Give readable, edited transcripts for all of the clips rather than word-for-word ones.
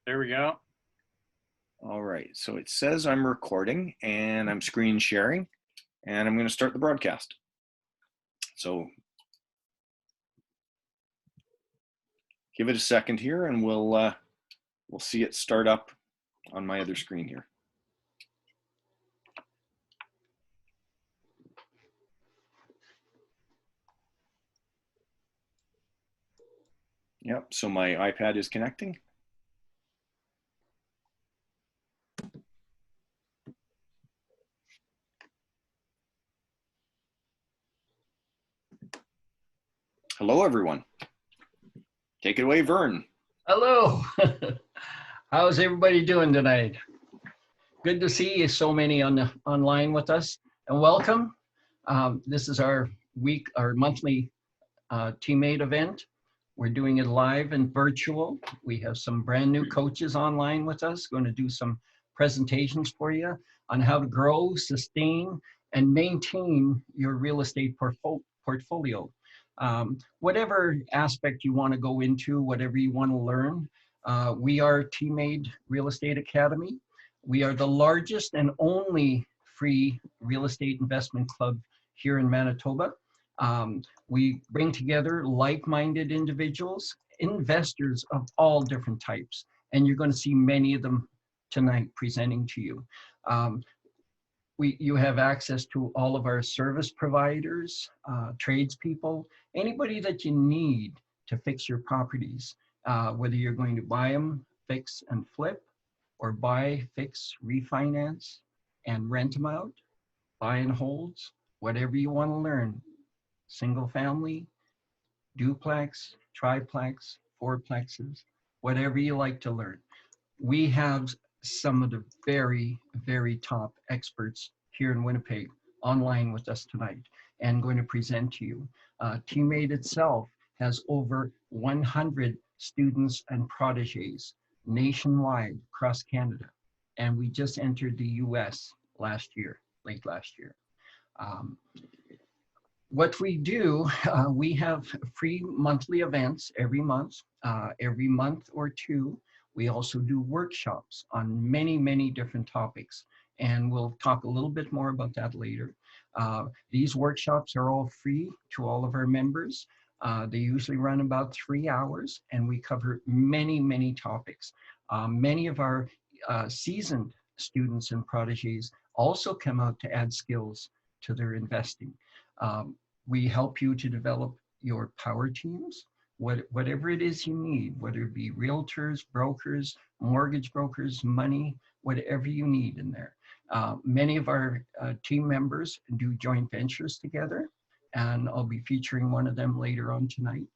There we go. All right, so it says I'm recording and I'm screen sharing, and I'm going to start the broadcast. So give it a second here and we'll see it start up on my other screen here. Yep, so my iPad is connecting. Hello, everyone. Take it away, Vern. Hello. How's everybody doing tonight? Good to see you so many online with us, and welcome. This is our monthly teammate event. We're doing it live and virtual. We have some brand new coaches online with us, going to do some presentations for you on how to grow, sustain, and maintain your real estate portfolio. Whatever aspect you want to go into, whatever you want to learn, we are Teammate Real Estate Academy. We are the largest and only free real estate investment club here in Manitoba. We bring together like-minded individuals, investors of all different types, and you're going to see many of them tonight presenting to you. You have access to all of our service providers, tradespeople, anybody that you need to fix your properties, whether you're going to buy them, fix and flip, or buy, fix, refinance, and rent them out, buy and holds, whatever you want to learn, single family, duplex, triplex, fourplexes, whatever you like to learn. We have some of the very, very top experts here in Winnipeg online with us tonight and going to present to you. Teammate itself has over 100 students and proteges nationwide across Canada. And we just entered the US late last year. What we do, we have free monthly events every month or two. We also do workshops on many, many different topics, and we'll talk a little bit more about that later. These workshops are all free to all of our members. They usually run about 3 hours, and we cover many, many topics. Many of our seasoned students and proteges also come out to add skills to their investing. We help you to develop your power teams, whatever it is you need, whether it be realtors, brokers, mortgage brokers, money, whatever you need in there. Many of our team members do joint ventures together, and I'll be featuring one of them later on tonight.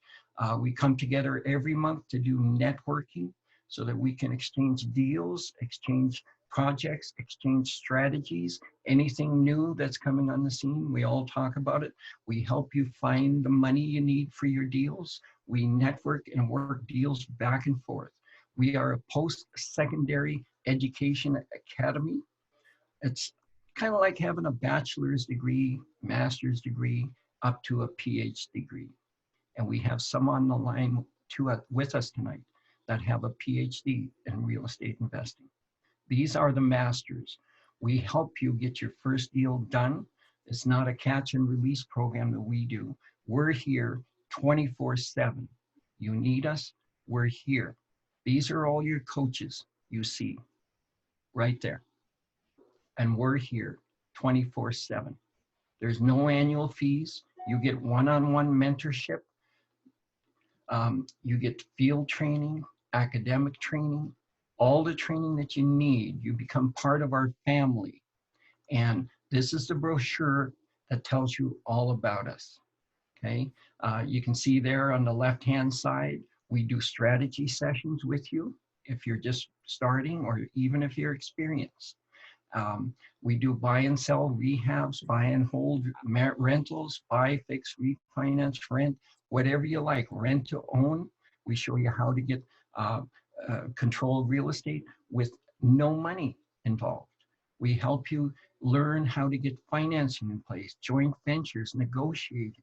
We come together every month to do networking so that we can exchange deals, exchange projects, exchange strategies, anything new that's coming on the scene. We all talk about it. We help you find the money you need for your deals. We network and work deals back and forth. We are a post-secondary education academy. It's kind of like having a bachelor's degree, master's degree, up to a PhD degree. And we have some on the line with us tonight that have a PhD in real estate investing. These are the masters. We help you get your first deal done. It's not a catch and release program that we do. We're here 24/7. You need us, we're here. These are all your coaches you see right there. And we're here 24/7. There's no annual fees. You get one-on-one mentorship. You get field training, academic training, all the training that you need. You become part of our family. And this is the brochure that tells you all about us, okay? You can see there on the left-hand side, we do strategy sessions with you if you're just starting or even if you're experienced. We do buy and sell rehabs, buy and hold rentals, buy, fix, refinance, rent, whatever you like, rent to own. We show you how to get control real estate with no money involved. We help you learn how to get financing in place, joint ventures, negotiate,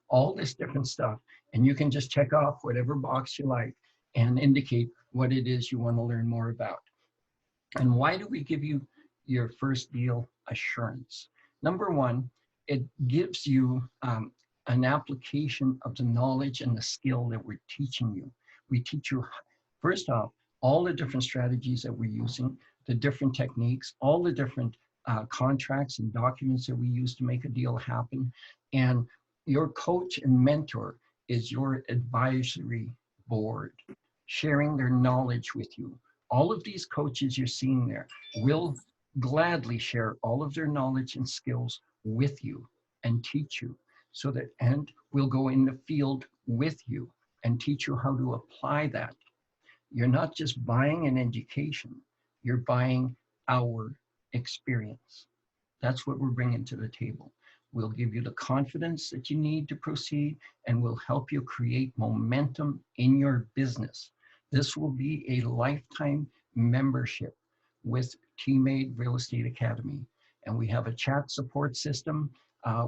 all this different stuff. And you can just check off whatever box you like. and indicate what it is you want to learn more about. And why do we give you your first deal assurance? Number one, it gives you an application of the knowledge and the skill that we're teaching you. We teach you, first off, all the different strategies that we're using, the different techniques, all the different contracts and documents that we use to make a deal happen. And your coach and mentor is your advisory board, sharing their knowledge with you. All of these coaches you're seeing there will gladly share all of their knowledge and skills with you and teach you so that, and we'll go in the field with you and teach you how to apply that. You're not just buying an education, you're buying our experience. That's what we're bringing to the table. We'll give you the confidence that you need to proceed, and we'll help you create momentum in your business. This will be a lifetime membership with Teammade Real Estate Academy. And we have a chat support system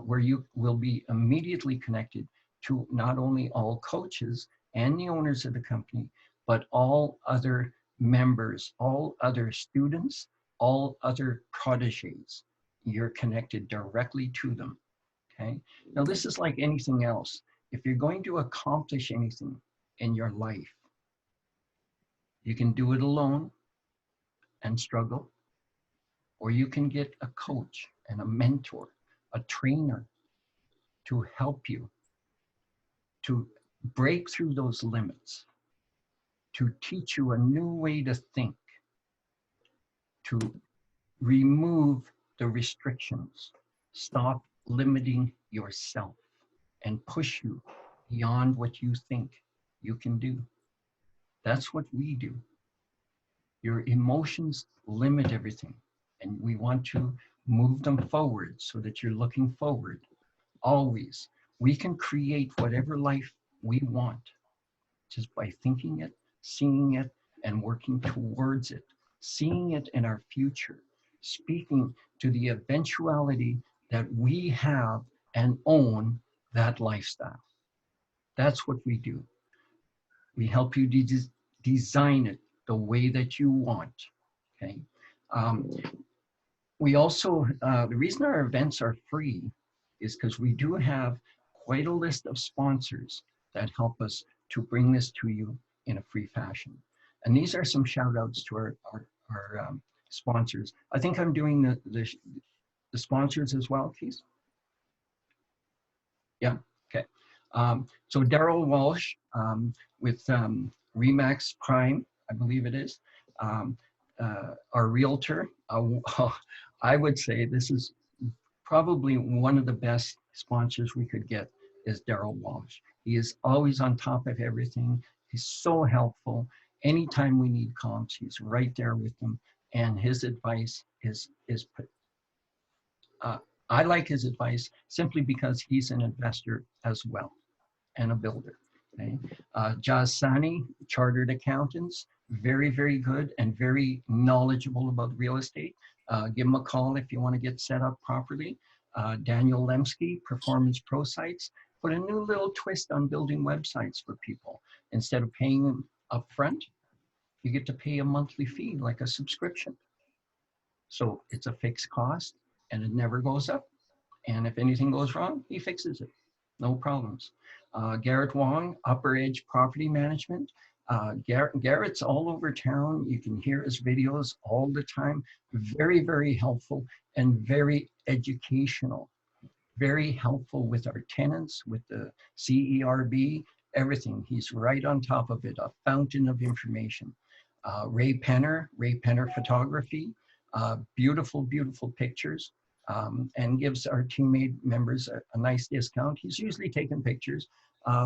where you will be immediately connected to not only all coaches and the owners of the company, but all other members, all other students, all other proteges. You're connected directly to them, okay? Now, this is like anything else. If you're going to accomplish anything in your life, you can do it alone and struggle, or you can get a coach and a mentor, a trainer to help you to break through those limits, to teach you a new way to think, to remove the restrictions, stop limiting yourself, and push you beyond what you think you can do. That's what we do. Your emotions limit everything, and we want to move them forward so that you're looking forward always. We can create whatever life we want just by thinking it, seeing it, and working towards it, seeing it in our future, speaking to the eventuality that we have and own that lifestyle. That's what we do. We help you design it the way that you want, okay? We also, the reason our events are free is because we do have quite a list of sponsors that help us to bring this to you in a free fashion. And these are some shout outs to our sponsors. I think I'm doing the sponsors as well, Keith. Yeah, okay. So Daryl Walsh with Remax Prime, I believe it is, our realtor. I would say this is probably one of the best sponsors we could get is Daryl Walsh. He is always on top of everything. He's so helpful. Anytime we need comps, he's right there with them. And his advice is I like his advice simply because he's an investor as well and a builder. Okay? Jaz Sani, chartered accountants, very, very good and very knowledgeable about real estate. Give him a call if you want to get set up properly. Daniel Lemsky, Performance Pro Sites, put a new little twist on building websites for people. Instead of paying them up front, you get to pay a monthly fee like a subscription. So it's a fixed cost and it never goes up. And if anything goes wrong, he fixes it. No problems. Garrett Wong, Upper Edge Property Management. Garrett's all over town. You can hear his videos all the time. Very, very helpful and very educational. Very helpful with our tenants, with the CERB, everything. He's right on top of it, a fountain of information. Ray Penner Photography. Beautiful, beautiful pictures. And gives our teammate members a nice discount. He's usually taking pictures.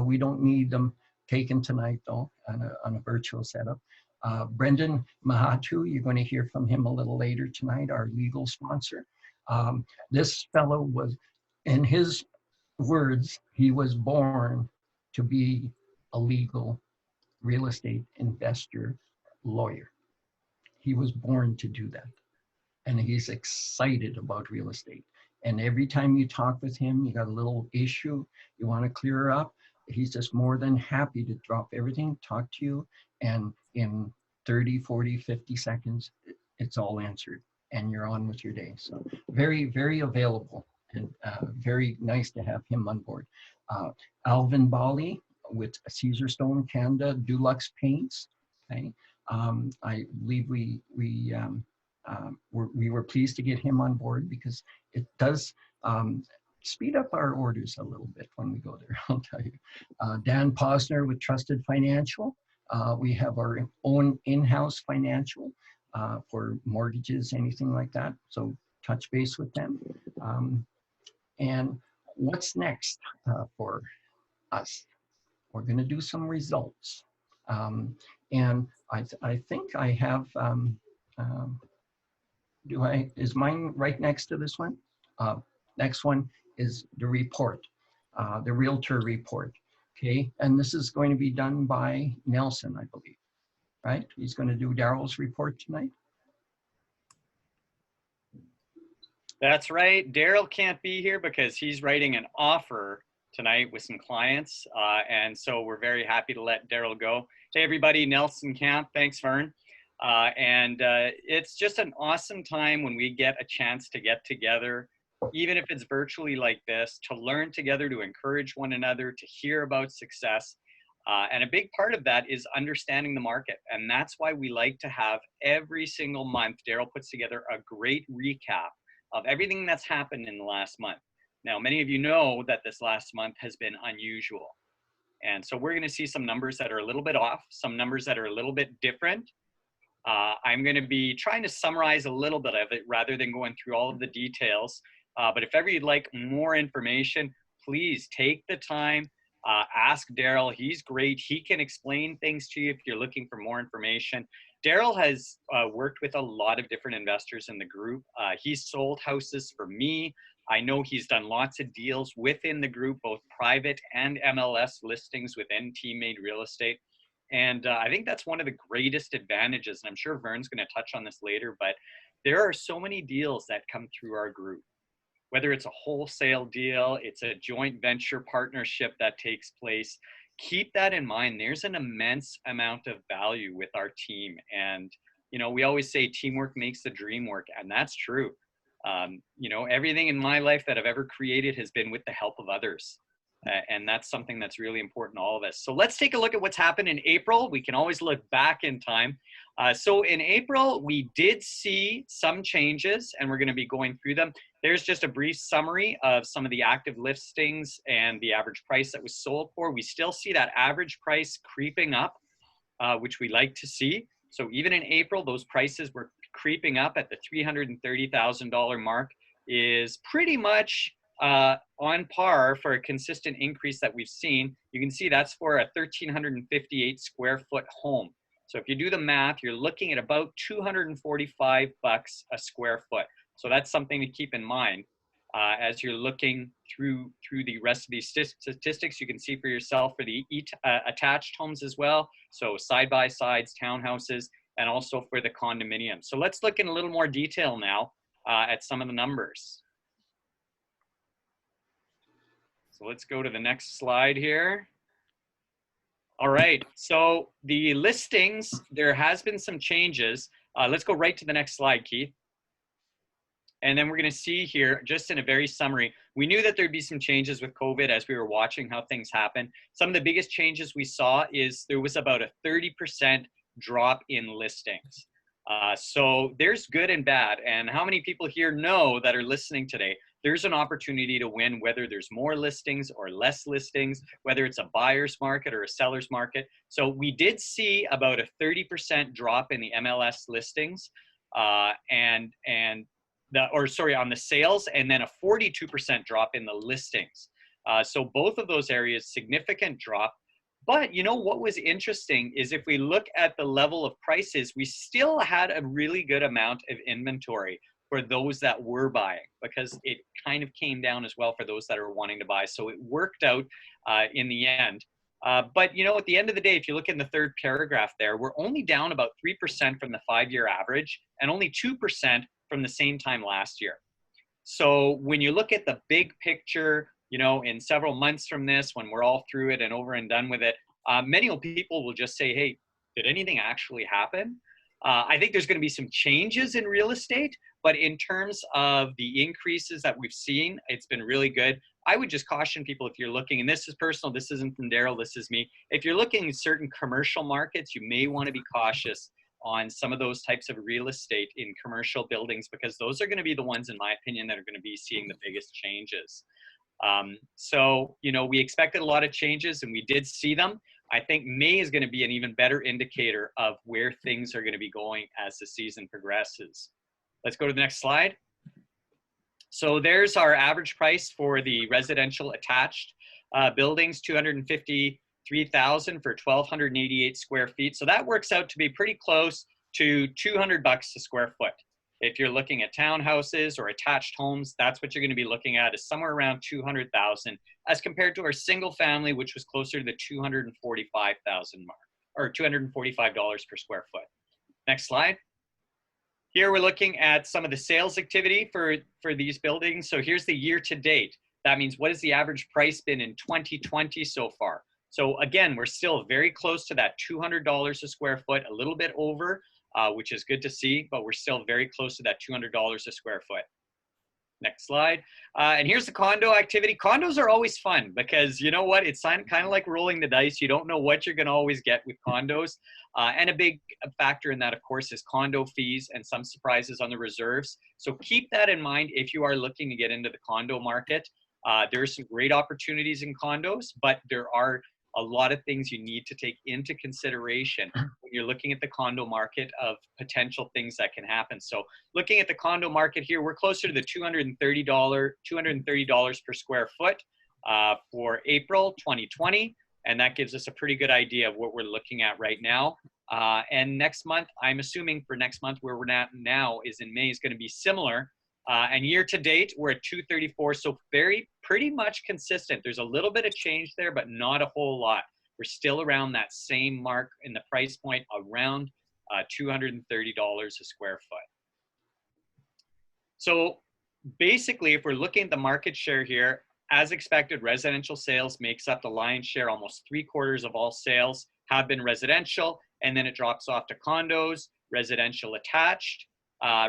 We don't need them taken tonight though, on a virtual setup. Brendan Mahatu, you're going to hear from him a little later tonight, our legal sponsor. This fellow was, in his words, he was born to be a legal real estate investor lawyer. He was born to do that. And he's excited about real estate. And every time you talk with him, you got a little issue you want to clear up, he's just more than happy to drop everything, talk to you, and in 30, 40, 50 seconds, it's all answered and you're on with your day. So very, very available and very nice to have him on board. Alvin Bali with Caesarstone Canada Dulux Paints. Okay. I believe we were pleased to get him on board because it does speed up our orders a little bit when we go there, I'll tell you. Dan Posner with Trusted Financial. We have our own in-house financial for mortgages, anything like that. So touch base with them. And what's next for us? We're going to do some results. And I think I have, is mine right next to this one? Next one is the report, the realtor report. Okay, and this is going to be done by Nelson, I believe, right? He's going to do Daryl's report tonight. That's right. Daryl can't be here because he's writing an offer tonight with some clients. And so we're very happy to let Daryl go. Hey, everybody, Nelson Camp. Thanks, Vern. It's just an awesome time when we get a chance to get together, even if it's virtually like this, to learn together, to encourage one another, to hear about success. And a big part of that is understanding the market. And that's why we like to have every single month, Daryl puts together a great recap of everything that's happened in the last month. Now, many of you know that this last month has been unusual. And so we're going to see some numbers that are a little bit off, some numbers that are a little bit different. I'm going to be trying to summarize a little bit of it rather than going through all of the details. But if ever you'd like more information, please take the time, ask Daryl. He's great. He can explain things to you if you're looking for more information. Daryl has worked with a lot of different investors in the group. He's sold houses for me. I know he's done lots of deals within the group, both private and MLS listings within Teammade Real Estate. And I think that's one of the greatest advantages. And I'm sure Vern's going to touch on this later, but there are so many deals that come through our group. Whether it's a wholesale deal, it's a joint venture partnership that takes place. Keep that in mind. There's an immense amount of value with our team. And, you know, we always say teamwork makes the dream work. And that's true. You know, everything in my life that I've ever created has been with the help of others. And that's something that's really important to all of us. So let's take a look at what's happened in April. We can always look back in time. So in April, we did see some changes, and we're going to be going through them. There's just a brief summary of some of the active listings and the average price that was sold for. We still see that average price creeping up, which we like to see. So even in April, those prices were creeping up at the $330,000 mark, is pretty much on par for a consistent increase that we've seen. You can see that's for a 1,358 square foot home. So if you do the math, you're looking at about $245 a square foot. So that's something to keep in mind as you're looking through the rest of these statistics. You can see for yourself for the attached homes as well. So side-by-sides, townhouses, and also for the condominiums. So let's look in a little more detail now at some of the numbers. So let's go to the next slide here. All right, so the listings, there has been some changes. Let's go right to the next slide, Keith. And then we're gonna see here, just in a very summary, we knew that there'd be some changes with COVID as we were watching how things happen. Some of the biggest changes we saw is there was about a 30% drop in listings. So there's good and bad. And how many people here know that are listening today? There's an opportunity to win, whether there's more listings or less listings, whether it's a buyer's market or a seller's market. So we did see about a 30% drop in the MLS listings on the sales, and then a 42% drop in the listings. So both of those areas, significant drop. But you know what was interesting is if we look at the level of prices, we still had a really good amount of inventory for those that were buying, because it kind of came down as well for those that are wanting to buy. So it worked out in the end. But you know, at the end of the day, if you look in the third paragraph there, we're only down about 3% from the 5-year average and only 2% from the same time last year. So when you look at the big picture, you know, in several months from this, when we're all through it and over and done with it, many people will just say, hey, did anything actually happen? I think there's going to be some changes in real estate, but in terms of the increases that we've seen, it's been really good. I would just caution people, if you're looking, and this is personal, this isn't from Daryl, this is me. If you're looking at certain commercial markets, you may want to be cautious on some of those types of real estate in commercial buildings, because those are going to be the ones, in my opinion, that are going to be seeing the biggest changes. So, you know, we expected a lot of changes and we did see them. I think May is going to be an even better indicator of where things are going to be going as the season progresses. Let's go to the next slide. So there's our average price for the residential attached buildings, $253,000 for 1,288 square feet. So that works out to be pretty close to $200 a square foot. If you're looking at townhouses or attached homes, that's what you're going to be looking at, is somewhere around 200,000, as compared to our single family, which was closer to the 245,000 mark, or $245 per square foot. Next slide. Here we're looking at some of the sales activity for these buildings. So here's the year to date. That means what has the average price been in 2020 so far? So again, we're still very close to that $200 a square foot, a little bit over, which is good to see, but we're still very close to that $200 a square foot. Next slide. And here's the condo activity. Condos are always fun because, you know what, it's kind of like rolling the dice. You don't know what you're going to always get with condos. And a big factor in that, of course, is condo fees and some surprises on the reserves. So keep that in mind if you are looking to get into the condo market. There are some great opportunities in condos, but there are a lot of things you need to take into consideration when you're looking at the condo market of potential things that can happen. So looking at the condo market here, we're closer to the $230 per square foot for April 2020. And that gives us a pretty good idea of what we're looking at right now. And next month, I'm assuming for next month where we're at now is in May, is going to be similar. And year to date, we're at 234, so pretty much consistent. There's a little bit of change there, but not a whole lot. We're still around that same mark in the price point, around $230 a square foot. So basically, if we're looking at the market share here, as expected, residential sales makes up the lion's share. Almost 3/4 of all sales have been residential, and then it drops off to condos, residential attached,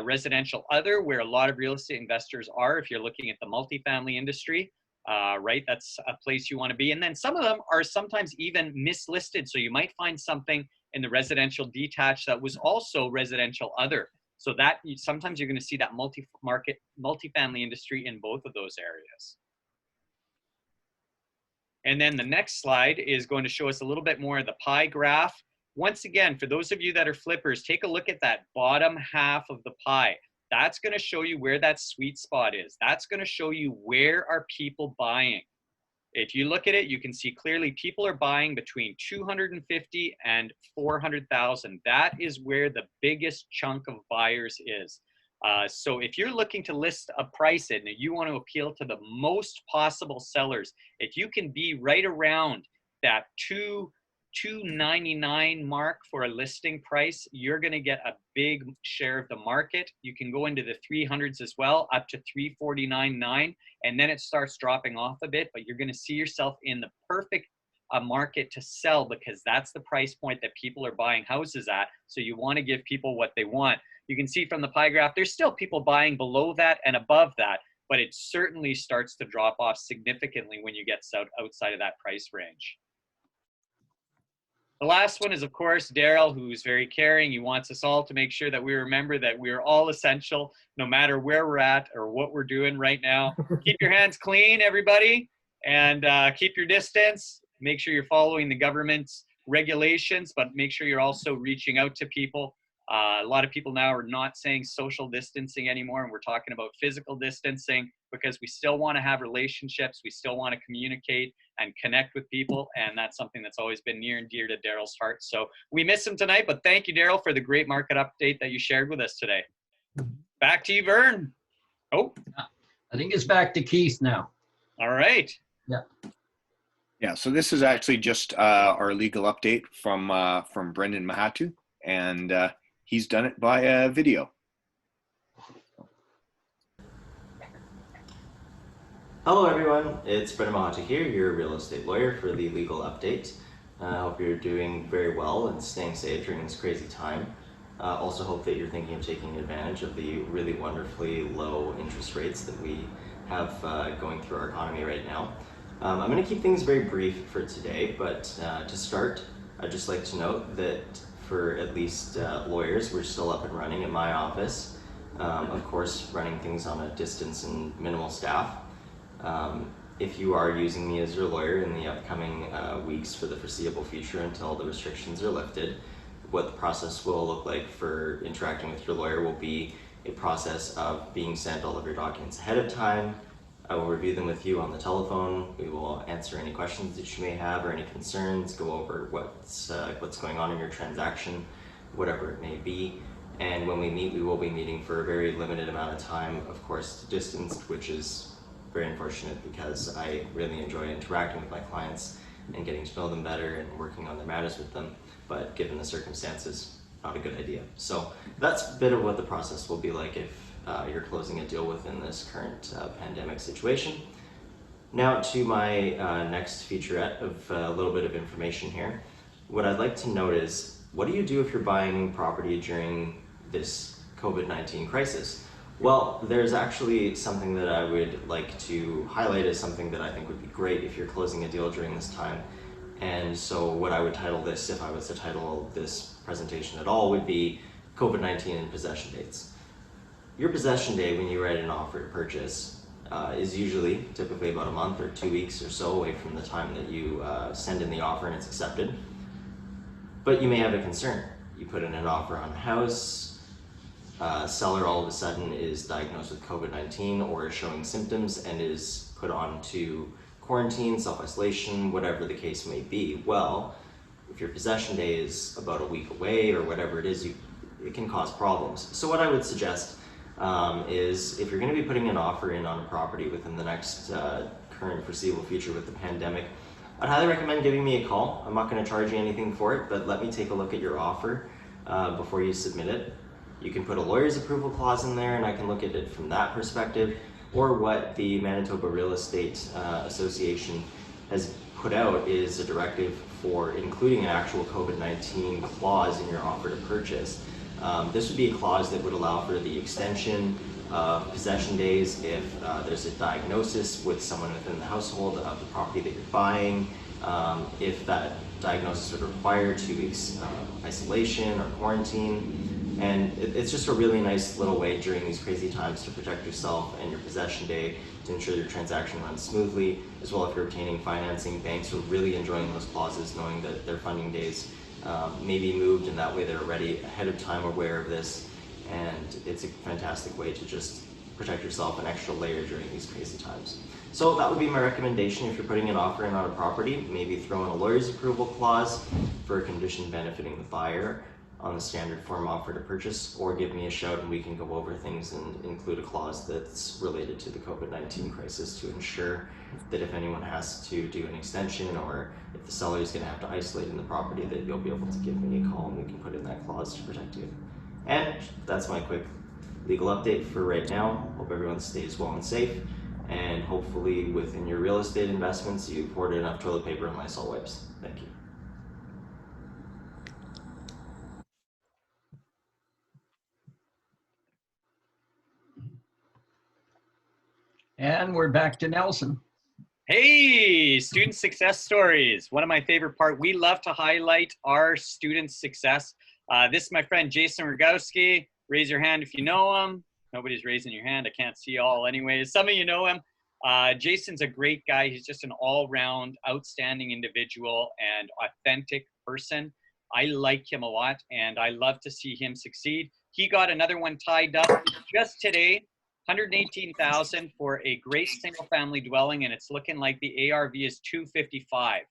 residential other, where a lot of real estate investors are if you're looking at the multifamily industry, right? That's a place you want to be. And then some of them are sometimes even mislisted. So you might find something in the residential detached that was also residential other. So that sometimes you're going to see that multifamily industry in both of those areas. And then the next slide is going to show us a little bit more of the pie graph. Once again, for those of you that are flippers, take a look at that bottom half of the pie. That's going to show you where that sweet spot is. That's going to show you where are people buying. If you look at it, you can see clearly people are buying between 250 and 400,000. That is where the biggest chunk of buyers is. So if you're looking to list a price in and you want to appeal to the most possible sellers, if you can be right around that $299 mark for a listing price, you're going to get a big share of the market. You can go into the 300s as well, up to 349.9, and then it starts dropping off a bit, but you're going to see yourself in the perfect market to sell, because that's the price point that people are buying houses at. So you want to give people what they want. You can see from the pie graph, there's still people buying below that and above that, but it certainly starts to drop off significantly when you get outside of that price range. The last one is, of course, Daryl, who's very caring. He wants us all to make sure that we remember that we are all essential, no matter where we're at or what we're doing right now. Keep your hands clean, everybody, and keep your distance. Make sure you're following the government's regulations, but make sure you're also reaching out to people. A lot of people now are not saying social distancing anymore, and we're talking about physical distancing, because we still want to have relationships. We still want to communicate and connect with people, and that's something that's always been near and dear to Daryl's heart. So we miss him tonight, but thank you, Daryl, for the great market update that you shared with us today. Back to you, Vern. Oh, I think it's back to Keith now. All right. Yeah. Yeah, so this is actually just our legal update from Brendan Mahatu, and he's done it by video. Hello everyone, it's Brendan Mahata here, your real estate lawyer for the Legal Update. I hope you're doing very well and staying safe during this crazy time. Also hope that you're thinking of taking advantage of the really wonderfully low interest rates that we have going through our economy right now. I'm going to keep things very brief for today, but to start, I'd just like to note that for at least lawyers, we're still up and running at my office. Of course, running things on a distance and minimal staff. If you are using me as your lawyer in the upcoming weeks for the foreseeable future until the restrictions are lifted, what the process will look like for interacting with your lawyer will be a process of being sent all of your documents ahead of time. I will review them with you on the telephone. We will answer any questions that you may have or any concerns, go over what's going on in your transaction, whatever it may be. And when we meet, we will be meeting for a very limited amount of time, of course, distanced, which is very unfortunate because I really enjoy interacting with my clients and getting to know them better and working on their matters with them. But given the circumstances, not a good idea. So that's a bit of what the process will be like if you're closing a deal within this current pandemic situation. Now to my next featurette of a little bit of information here. What I'd like to note is, what do you do if you're buying property during this COVID-19 crisis? Well, there's actually something that I would like to highlight as something that I think would be great if you're closing a deal during this time. And so what I would title this, if I was to title this presentation at all, would be COVID-19 and possession dates. Your possession day when you write an offer to purchase is usually typically about a month or 2 weeks or so away from the time that you send in the offer and it's accepted. But you may have a concern. You put in an offer on a house, seller all of a sudden is diagnosed with COVID-19 or is showing symptoms and is put on to quarantine, self-isolation, whatever the case may be. Well, if your possession day is about a week away or whatever it is, it can cause problems. So what I would suggest is if you're going to be putting an offer in on a property within the next current foreseeable future with the pandemic, I'd highly recommend giving me a call. I'm not going to charge you anything for it, but let me take a look at your offer before you submit it. You can put a lawyer's approval clause in there and I can look at it from that perspective, or what the Manitoba Real Estate Association has put out is a directive for including an actual COVID-19 clause in your offer to purchase. This would be a clause that would allow for the extension of possession days if there's a diagnosis with someone within the household of the property that you're buying, if that diagnosis would require 2 weeks isolation or quarantine. And it's just a really nice little way during these crazy times to protect yourself and your possession day, to ensure your transaction runs smoothly. As well, if you're obtaining financing, banks are really enjoying those clauses, knowing that their funding days may be moved, and that way they're already ahead of time aware of this. And it's a fantastic way to just protect yourself an extra layer during these crazy times. So that would be my recommendation if you're putting an offer in on a property. Maybe throw in a lawyer's approval clause for a condition benefiting the buyer on the standard form offer to purchase, or give me a shout and we can go over things and include a clause that's related to the COVID-19 crisis to ensure that if anyone has to do an extension or if the seller is going to have to isolate in the property, that you'll be able to give me a call and we can put in that clause to protect you. And that's my quick legal update for right now. Hope everyone stays well and safe, and hopefully within your real estate investments you've hoarded enough toilet paper and Lysol wipes. Thank you. And we're back to Nelson. Hey, student success stories. One of my favorite part. We love to highlight our students' success. This is my friend Jason Rogowski. Raise your hand if you know him. Nobody's raising your hand. I can't see all anyways. Some of you know him. Jason's a great guy. He's just an all-round outstanding individual and authentic person. I like him a lot and I love to see him succeed. He got another one tied up just today. $118,000 for a great single family dwelling, and it's looking like the ARV is 255.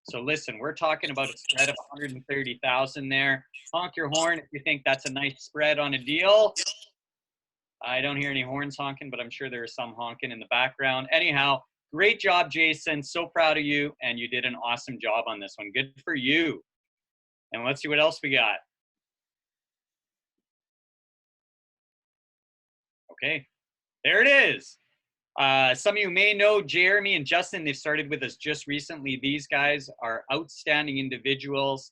So listen, we're talking about a spread of 130,000 there. Honk your horn if you think that's a nice spread on a deal. I don't hear any horns honking, but I'm sure there is some honking in the background. Anyhow, great job, Jason. So proud of you, and you did an awesome job on this one. Good for you. And let's see what else we got. Okay. There it is. Some of you may know Jeremy and Justin. They've started with us just recently. These guys are outstanding individuals.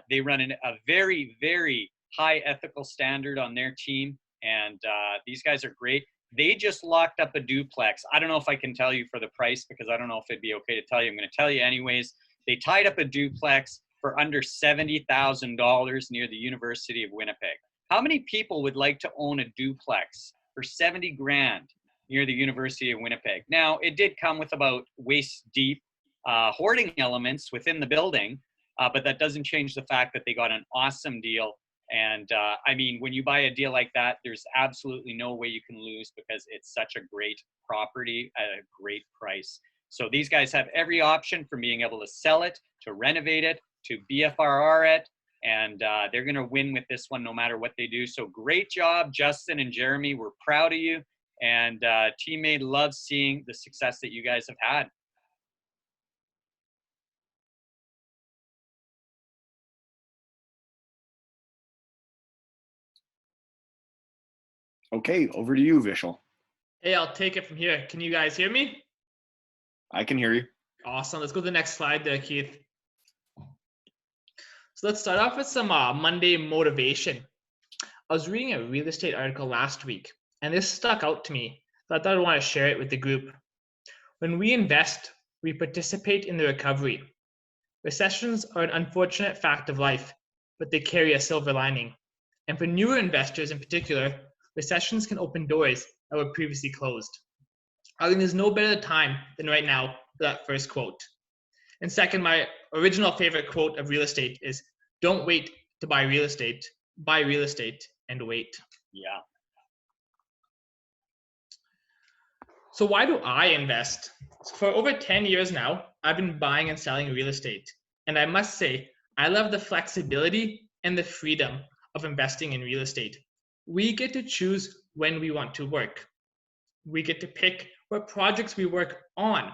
They run a very, very high ethical standard on their team, and these guys are great. They just locked up a duplex. I don't know if I can tell you for the price because I don't know if it'd be okay to tell you. I'm going to tell you anyways. They tied up a duplex for under $70,000 near the University of Winnipeg. How many people would like to own a duplex for 70 grand near the University of Winnipeg? Now, it did come with about waist-deep hoarding elements within the building, but that doesn't change the fact that they got an awesome deal. And I mean, when you buy a deal like that, there's absolutely no way you can lose because it's such a great property at a great price. So these guys have every option from being able to sell it, to renovate it, to BFRR it, and they're going to win with this one no matter what they do. So great job, Justin and Jeremy. We're proud of you. And Teammate loves seeing the success that you guys have had. Okay, over to you, Vishal. Hey, I'll take it from here. Can you guys hear me? I can hear you. Awesome. Let's go to the next slide there, Keith. So let's start off with some Monday motivation. I was reading a real estate article last week, and this stuck out to me. So I thought I'd want to share it with the group. When we invest, we participate in the recovery. Recessions are an unfortunate fact of life, but they carry a silver lining. And for newer investors in particular, recessions can open doors that were previously closed. I think there's no better time than right now for that first quote. And second, my original favorite quote of real estate is, "Don't wait to buy real estate and wait." Yeah. So why do I invest? For over 10 years now, I've been buying and selling real estate. And I must say, I love the flexibility and the freedom of investing in real estate. We get to choose when we want to work. We get to pick what projects we work on.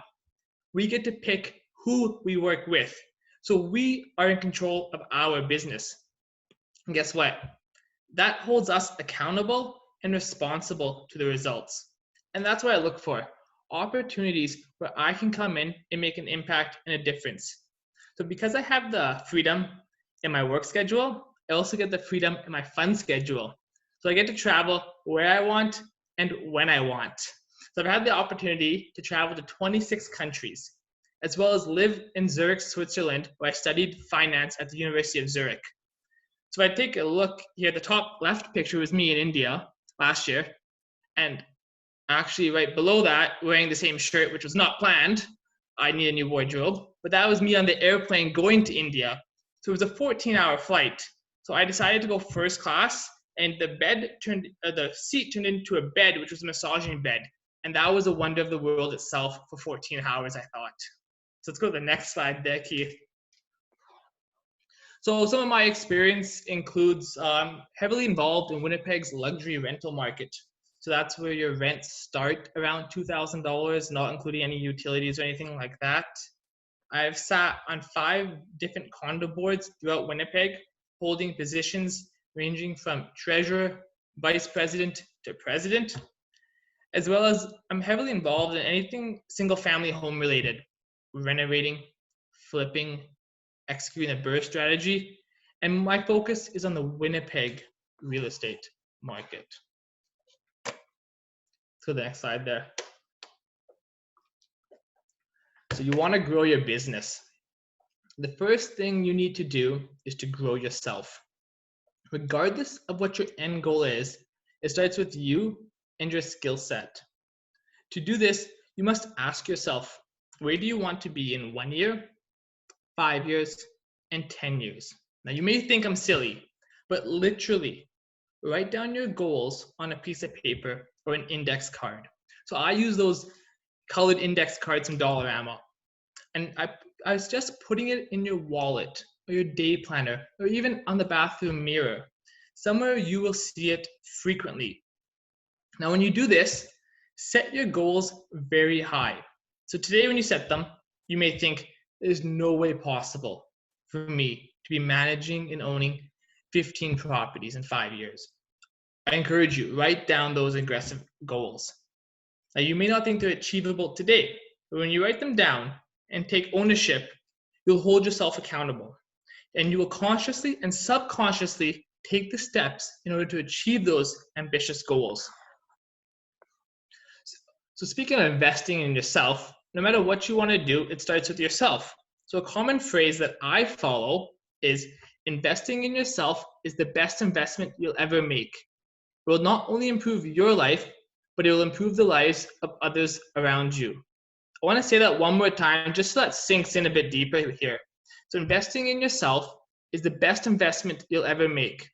We get to pick who we work with. So we are in control of our business. And guess what? That holds us accountable and responsible to the results. And that's what I look for. Opportunities where I can come in and make an impact and a difference. So because I have the freedom in my work schedule, I also get the freedom in my fun schedule. So I get to travel where I want and when I want. So I've had the opportunity to travel to 26 countries, as well as live in Zurich, Switzerland, where I studied finance at the University of Zurich. So if I take a look here, the top left picture was me in India last year. And actually right below that, wearing the same shirt, which was not planned. I need a new wardrobe. But that was me on the airplane going to India. So it was a 14-hour flight. So I decided to go first class, and the seat turned into a bed, which was a massaging bed. And that was a wonder of the world itself for 14 hours, I thought. So let's go to the next slide there, Keith. So some of my experience includes heavily involved in Winnipeg's luxury rental market. So that's where your rents start around $2,000, not including any utilities or anything like that. I've sat on 5 different condo boards throughout Winnipeg, holding positions ranging from treasurer, vice president to president, as well as I'm heavily involved in anything single family home related, renovating, flipping, executing a burst strategy, and my focus is on the Winnipeg real estate market. To the next slide there. So you want to grow your business. The first thing you need to do is to grow yourself. Regardless of what your end goal is, it starts with you and your skill set. To do this, you must ask yourself, where do you want to be in 1 year, 5 years, and 10 years? Now you may think I'm silly, but literally write down your goals on a piece of paper or an index card. So I use those colored index cards from Dollarama. And I was just putting it in your wallet or your day planner or even on the bathroom mirror. Somewhere you will see it frequently. Now when you do this, set your goals very high. So today when you set them, you may think there's no way possible for me to be managing and owning 15 properties in 5 years. I encourage you, write down those aggressive goals. Now, you may not think they're achievable today, but when you write them down and take ownership, you'll hold yourself accountable. And you will consciously and subconsciously take the steps in order to achieve those ambitious goals. So speaking of investing in yourself, no matter what you want to do, it starts with yourself. So a common phrase that I follow is investing in yourself is the best investment you'll ever make. It will not only improve your life, but it will improve the lives of others around you. I want to say that one more time, just so that sinks in a bit deeper here. So investing in yourself is the best investment you'll ever make.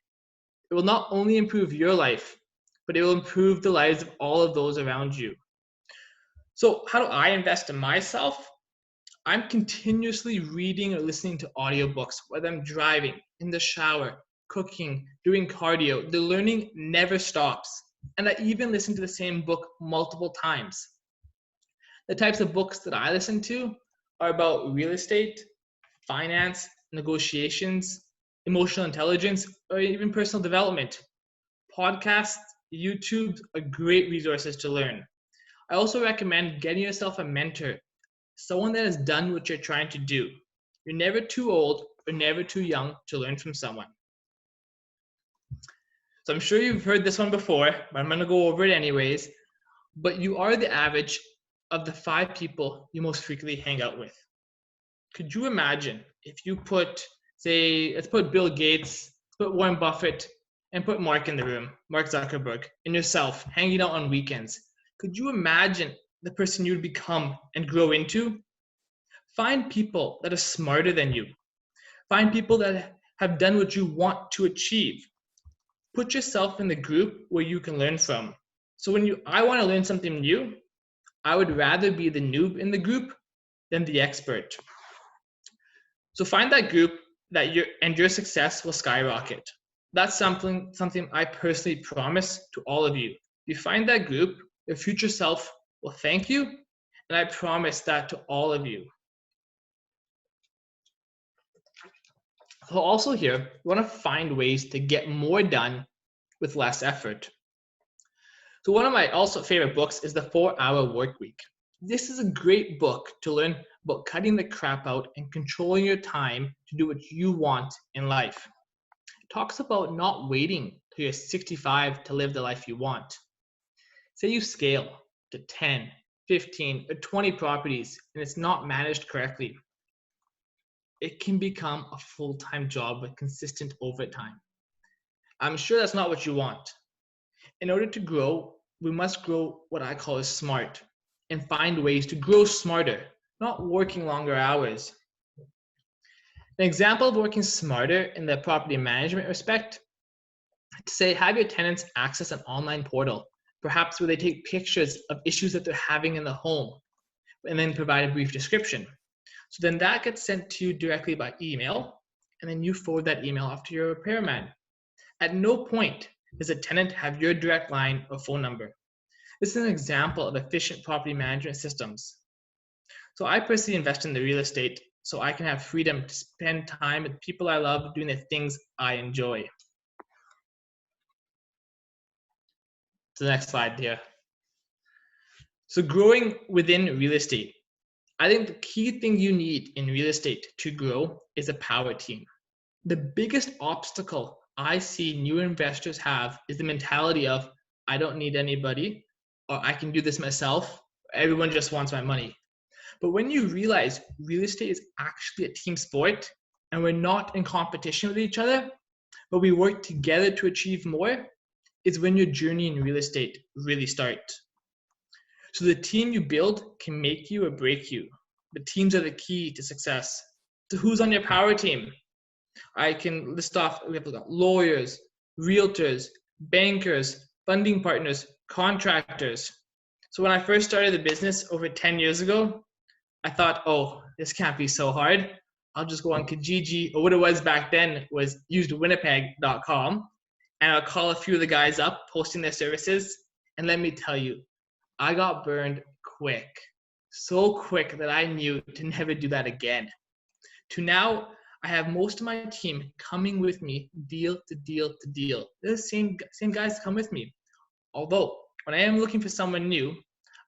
It will not only improve your life, but it will improve the lives of all of those around you. So how do I invest in myself? I'm continuously reading or listening to audiobooks, whether I'm driving, in the shower, cooking, doing cardio. The learning never stops. And I even listen to the same book multiple times. The types of books that I listen to are about real estate, finance, negotiations, emotional intelligence, or even personal development. Podcasts, YouTube are great resources to learn. I also recommend getting yourself a mentor, someone that has done what you're trying to do. You're never too old or never too young to learn from someone. So I'm sure you've heard this one before, but I'm going to go over it anyways. But you are the average of the 5 people you most frequently hang out with. Could you imagine if you put, say, let's put Bill Gates, put Warren Buffett, and put Mark in the room, Mark Zuckerberg, and yourself hanging out on weekends? Could you imagine the person you would become and grow into? Find people that are smarter than you. Find people that have done what you want to achieve. Put yourself in the group where you can learn from. So when I want to learn something new, I would rather be the noob in the group than the expert. So find that group that your success will skyrocket. That's something I personally promise to all of you. If you find that group, your future self will thank you, and I promise that to all of you. So also here, you want to find ways to get more done with less effort. So one of my also favorite books is The 4-Hour Workweek. This is a great book to learn about cutting the crap out and controlling your time to do what you want in life. It talks about not waiting till you're 65 to live the life you want. Say you scale to 10, 15, or 20 properties and it's not managed correctly. It can become a full-time job with consistent overtime. I'm sure that's not what you want. In order to grow, we must grow what I call as smart and find ways to grow smarter, not working longer hours. An example of working smarter in the property management respect, to say have your tenants access an online portal, perhaps where they take pictures of issues that they're having in the home and then provide a brief description. So then that gets sent to you directly by email, and then you forward that email off to your repairman. At no point does a tenant have your direct line or phone number. This is an example of efficient property management systems. So I personally invest in the real estate so I can have freedom to spend time with people I love doing the things I enjoy. To the next slide here. So growing within real estate. I think the key thing you need in real estate to grow is a power team. The biggest obstacle I see new investors have is the mentality of, I don't need anybody, or I can do this myself. Everyone just wants my money. But when you realize real estate is actually a team sport and we're not in competition with each other, but we work together to achieve more, is when your journey in real estate really starts. So the team you build can make you or break you. The teams are the key to success. So who's on your power team? I can list off, we have lawyers, realtors, bankers, funding partners, contractors. So when I first started the business over 10 years ago, I thought, oh, this can't be so hard. I'll just go on Kijiji, or what it was back then was usedwinnipeg.com, and I'll call a few of the guys up posting their services. And let me tell you, I got burned quick, so quick that I knew to never do that again. To now, I have most of my team coming with me deal to deal to deal. They're the same guys come with me. Although, when I am looking for someone new,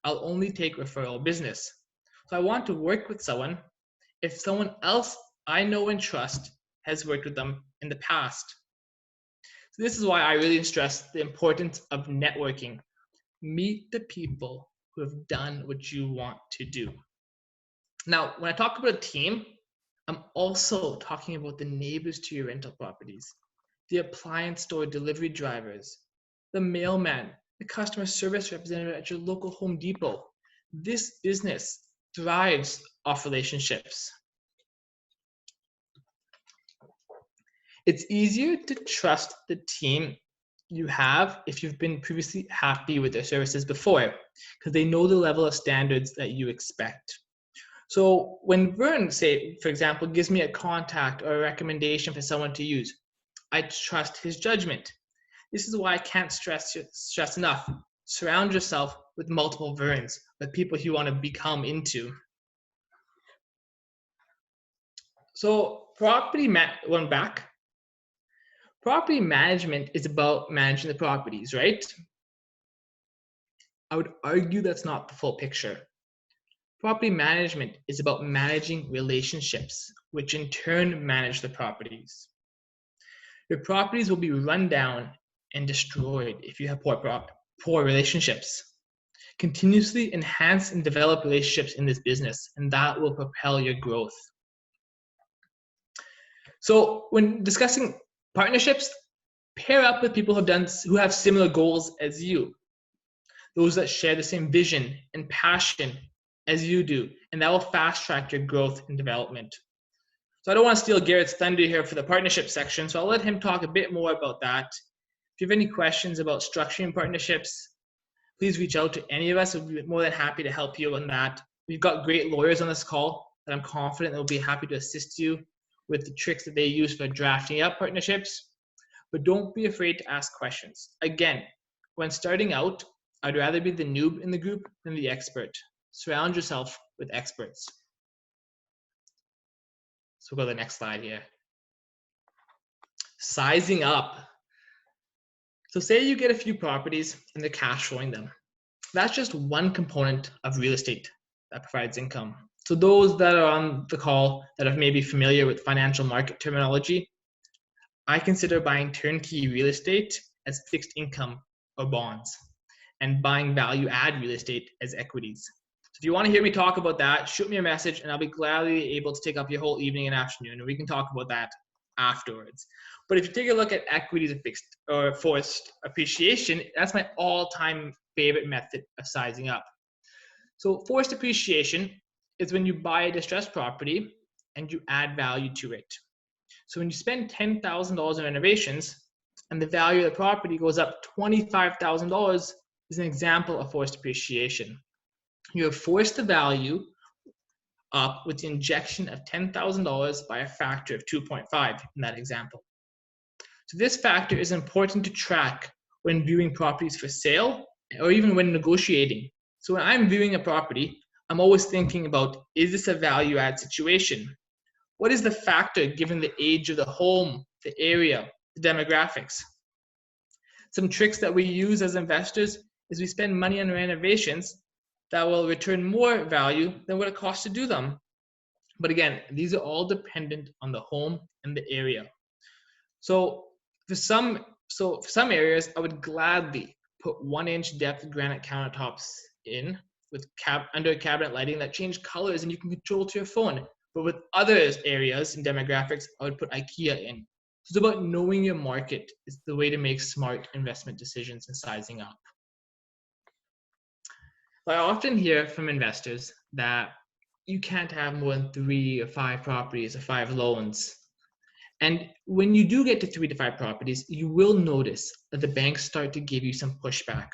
I'll only take referral business. So I want to work with someone if someone else I know and trust has worked with them in the past. So this is why I really stress the importance of networking. Meet the people who have done what you want to do. Now, when I talk about a team, I'm also talking about the neighbors to your rental properties, the appliance store delivery drivers, the mailman, the customer service representative at your local Home Depot. This business thrives off relationships. It's easier to trust the team you have if you've been previously happy with their services before, because they know the level of standards that you expect. So when Vern, say, for example, gives me a contact or a recommendation for someone to use, I trust his judgment. This is why I can't stress enough. Surround yourself with multiple Verns, with people you want to become into. So property management is about managing the properties, right? I would argue that's not the full picture. Property management is about managing relationships, which in turn manage the properties. Your properties will be run down and destroyed if you have poor relationships. Continuously enhance and develop relationships in this business, and that will propel your growth. So when discussing partnerships, pair up with people who have similar goals as you, those that share the same vision and passion as you do, and that will fast track your growth and development. So I don't want to steal Garrett's thunder here for the partnership section, so I'll let him talk a bit more about that. If you have any questions about structuring partnerships, please reach out to any of us. We'll be more than happy to help you on that. We've got great lawyers on this call that I'm confident they'll be happy to assist you with the tricks that they use for drafting up partnerships. But don't be afraid to ask questions. Again, when starting out, I'd rather be the noob in the group than the expert. Surround yourself with experts. So we'll go to the next slide here. Sizing up. So say you get a few properties and they're cash flowing them. That's just one component of real estate that provides income. So those that are on the call that are maybe familiar with financial market terminology, I consider buying turnkey real estate as fixed income or bonds, and buying value add real estate as equities. So if you want to hear me talk about that, shoot me a message and I'll be gladly able to take up your whole evening and afternoon, and we can talk about that afterwards. But if you take a look at equities and fixed or forced appreciation, that's my all-time favorite method of sizing up. So forced appreciation is when you buy a distressed property and you add value to it. So when you spend $10,000 on renovations and the value of the property goes up $25,000, is an example of forced appreciation. You have forced the value up with the injection of $10,000 by a factor of 2.5 in that example. So this factor is important to track when viewing properties for sale or even when negotiating. So when I'm viewing a property, I'm always thinking about, is this a value add situation? What is the factor given the age of the home, the area, the demographics? Some tricks that we use as investors is we spend money on renovations that will return more value than what it costs to do them. But again, these are all dependent on the home and the area. So for some areas, I would gladly put 1-inch depth granite countertops in with under cabinet lighting that change colors and you can control to your phone. But with other areas and demographics, I would put IKEA in. So it's about knowing your market is the way to make smart investment decisions and sizing up. I often hear from investors that you can't have more than 3 or 5 properties or 5 loans. And when you do get to 3 to 5 properties, you will notice that the banks start to give you some pushback.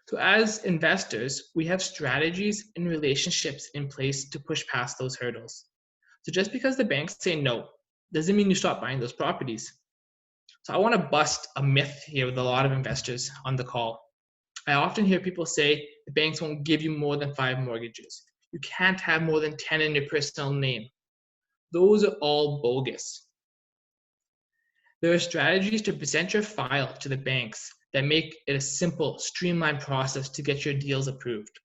So as investors, we have strategies and relationships in place to push past those hurdles. So just because the banks say no, doesn't mean you stop buying those properties. So I want to bust a myth here with a lot of investors on the call. I often hear people say the banks won't give you more than 5 mortgages. You can't have more than 10 in your personal name. Those are all bogus. There are strategies to present your file to the banks that make it a simple, streamlined process to get your deals approved.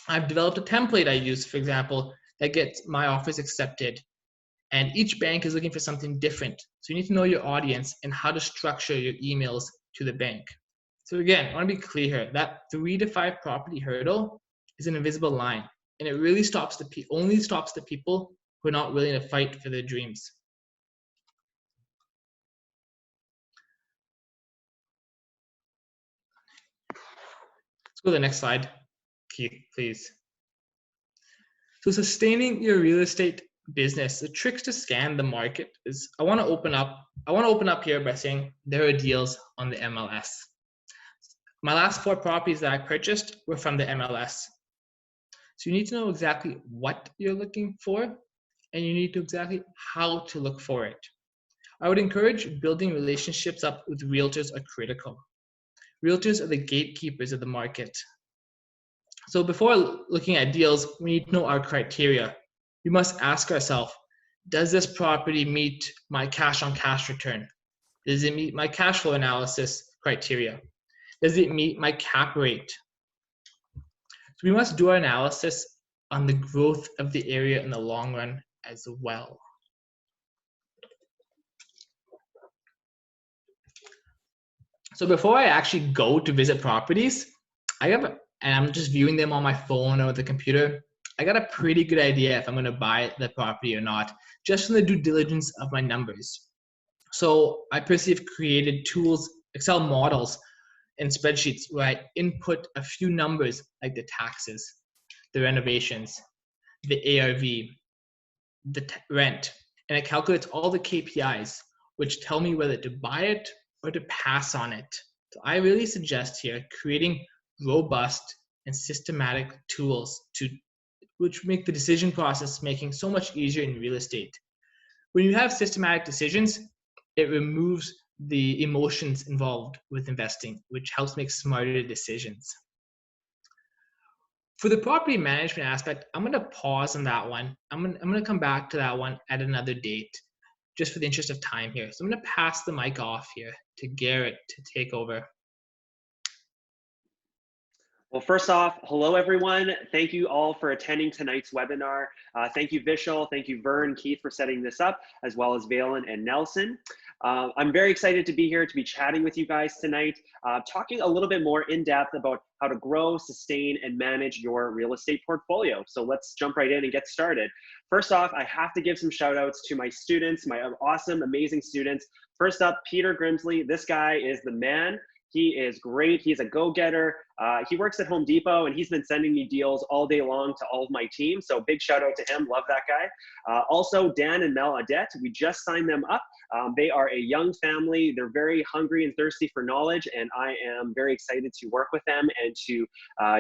I've developed a template I use, for example, that gets my offers accepted. And each bank is looking for something different. So you need to know your audience and how to structure your emails to the bank. So again, I want to be clear here, that 3 to 5 property hurdle is an invisible line, and it really only stops the people who are not willing to fight for their dreams. Let's go to the next slide, Keith, please. So sustaining your real estate business, the tricks to scan the market is I want to open up here by saying there are deals on the MLS. My last 4 properties that I purchased were from the MLS. So you need to know exactly what you're looking for, and you need to exactly how to look for it. I would encourage building relationships up with realtors are critical. Realtors are the gatekeepers of the market. So before looking at deals, we need to know our criteria. We must ask ourselves, does this property meet my cash on cash return? Does it meet my cash flow analysis criteria? Does it meet my cap rate? So we must do our analysis on the growth of the area in the long run as well. So before I actually go to visit properties, and I'm just viewing them on my phone or the computer, I got a pretty good idea if I'm going to buy the property or not, just from the due diligence of my numbers. So I personally have created tools, Excel models, and spreadsheets where I input a few numbers like the taxes, the renovations, the ARV, the rent, and it calculates all the KPIs, which tell me whether to buy it or to pass on it. So I really suggest here creating robust and systematic tools which make the decision process making so much easier in real estate. When you have systematic decisions, it removes the emotions involved with investing, which helps make smarter decisions. For the property management aspect, I'm going to pause on that one. I'm going to come back to that one at another date, just for the interest of time here. So I'm going to pass the mic off here to Garrett to take over. Well, first off, hello, everyone. Thank you all for attending tonight's webinar. Thank you, Vishal. Thank you, Vern, Keith, for setting this up, as well as Valen and Nelson. I'm very excited to be here to be chatting with you guys tonight, talking a little bit more in depth about how to grow, sustain, and manage your real estate portfolio. So let's jump right in and get started. First off, I have to give some shout outs to my students, my awesome, amazing students. First up, Peter Grimsley. This guy is the man. He is great. He's a go-getter. He works at Home Depot, and he's been sending me deals all day long to all of my team. So big shout out to him. Love that guy. Also, Dan and Mel Adet. We just signed them up. They are a young family. They're very hungry and thirsty for knowledge, and I am very excited to work with them and to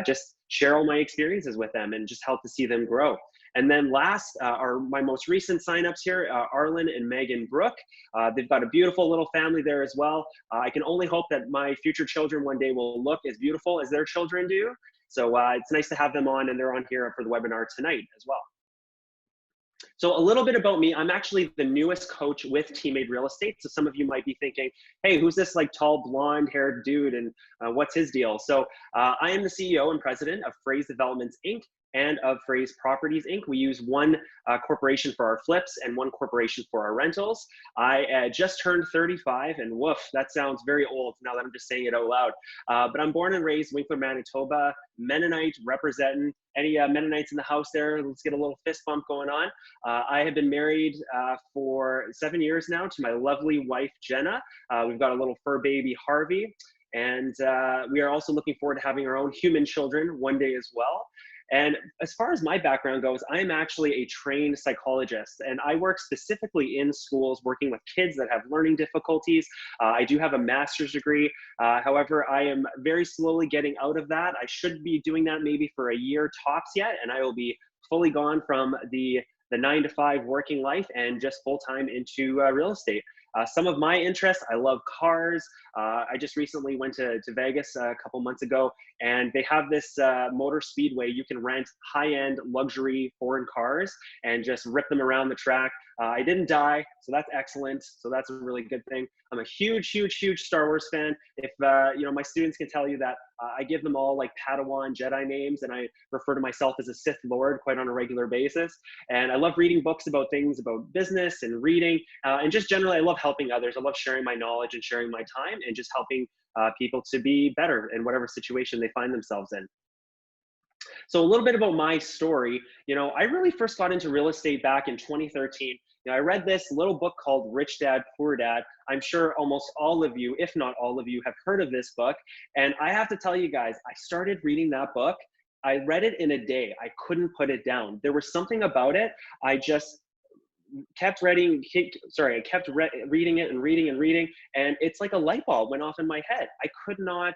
just share all my experiences with them and just help to see them grow. And then last are my most recent signups here, Arlen and Megan Brooke. They've got a beautiful little family there as well. I can only hope that my future children one day will look as beautiful as their children do. So it's nice to have them on, and they're on here for the webinar tonight as well. So a little bit about me. I'm actually the newest coach with Teammade Real Estate. So some of you might be thinking, hey, who's this like tall blonde haired dude and what's his deal? So I am the CEO and president of Phrase Developments, Inc. and of Phrase Properties, Inc. We use one corporation for our flips and one corporation for our rentals. I just turned 35, and woof, that sounds very old now that I'm just saying it out loud. But I'm born and raised Winkler, Manitoba, Mennonite representing. Any Mennonites in the house there? Let's get a little fist bump going on. I have been married for 7 years now to my lovely wife, Jenna. We've got a little fur baby, Harvey. And we are also looking forward to having our own human children one day as well. And as far as my background goes, I'm actually a trained psychologist, and I work specifically in schools working with kids that have learning difficulties. I do have a master's degree. However, I am very slowly getting out of that. I should be doing that maybe for a year tops yet, and I will be fully gone from the 9 to 5 working life and just full-time into real estate. Some of my interests, I love cars. I just recently went to Vegas a couple months ago, and they have this motor speedway. You can rent high-end luxury foreign cars and just rip them around the track. I didn't die, so that's excellent. So that's a really good thing. I'm a huge, huge, huge Star Wars fan. If you know, my students can tell you that I give them all like Padawan Jedi names, and I refer to myself as a Sith Lord quite on a regular basis. And I love reading books about things about business and reading, and just generally, I love helping others. I love sharing my knowledge and sharing my time, and just helping people to be better in whatever situation they find themselves in. So a little bit about my story. You know, I really first got into real estate back in 2013. You know, I read this little book called Rich Dad, Poor Dad. I'm sure almost all of you, if not all of you, have heard of this book. And I have to tell you guys, I started reading that book. I read it in a day. I couldn't put it down. There was something about it. I just kept reading, reading it and reading and reading. And it's like a light bulb went off in my head. I could not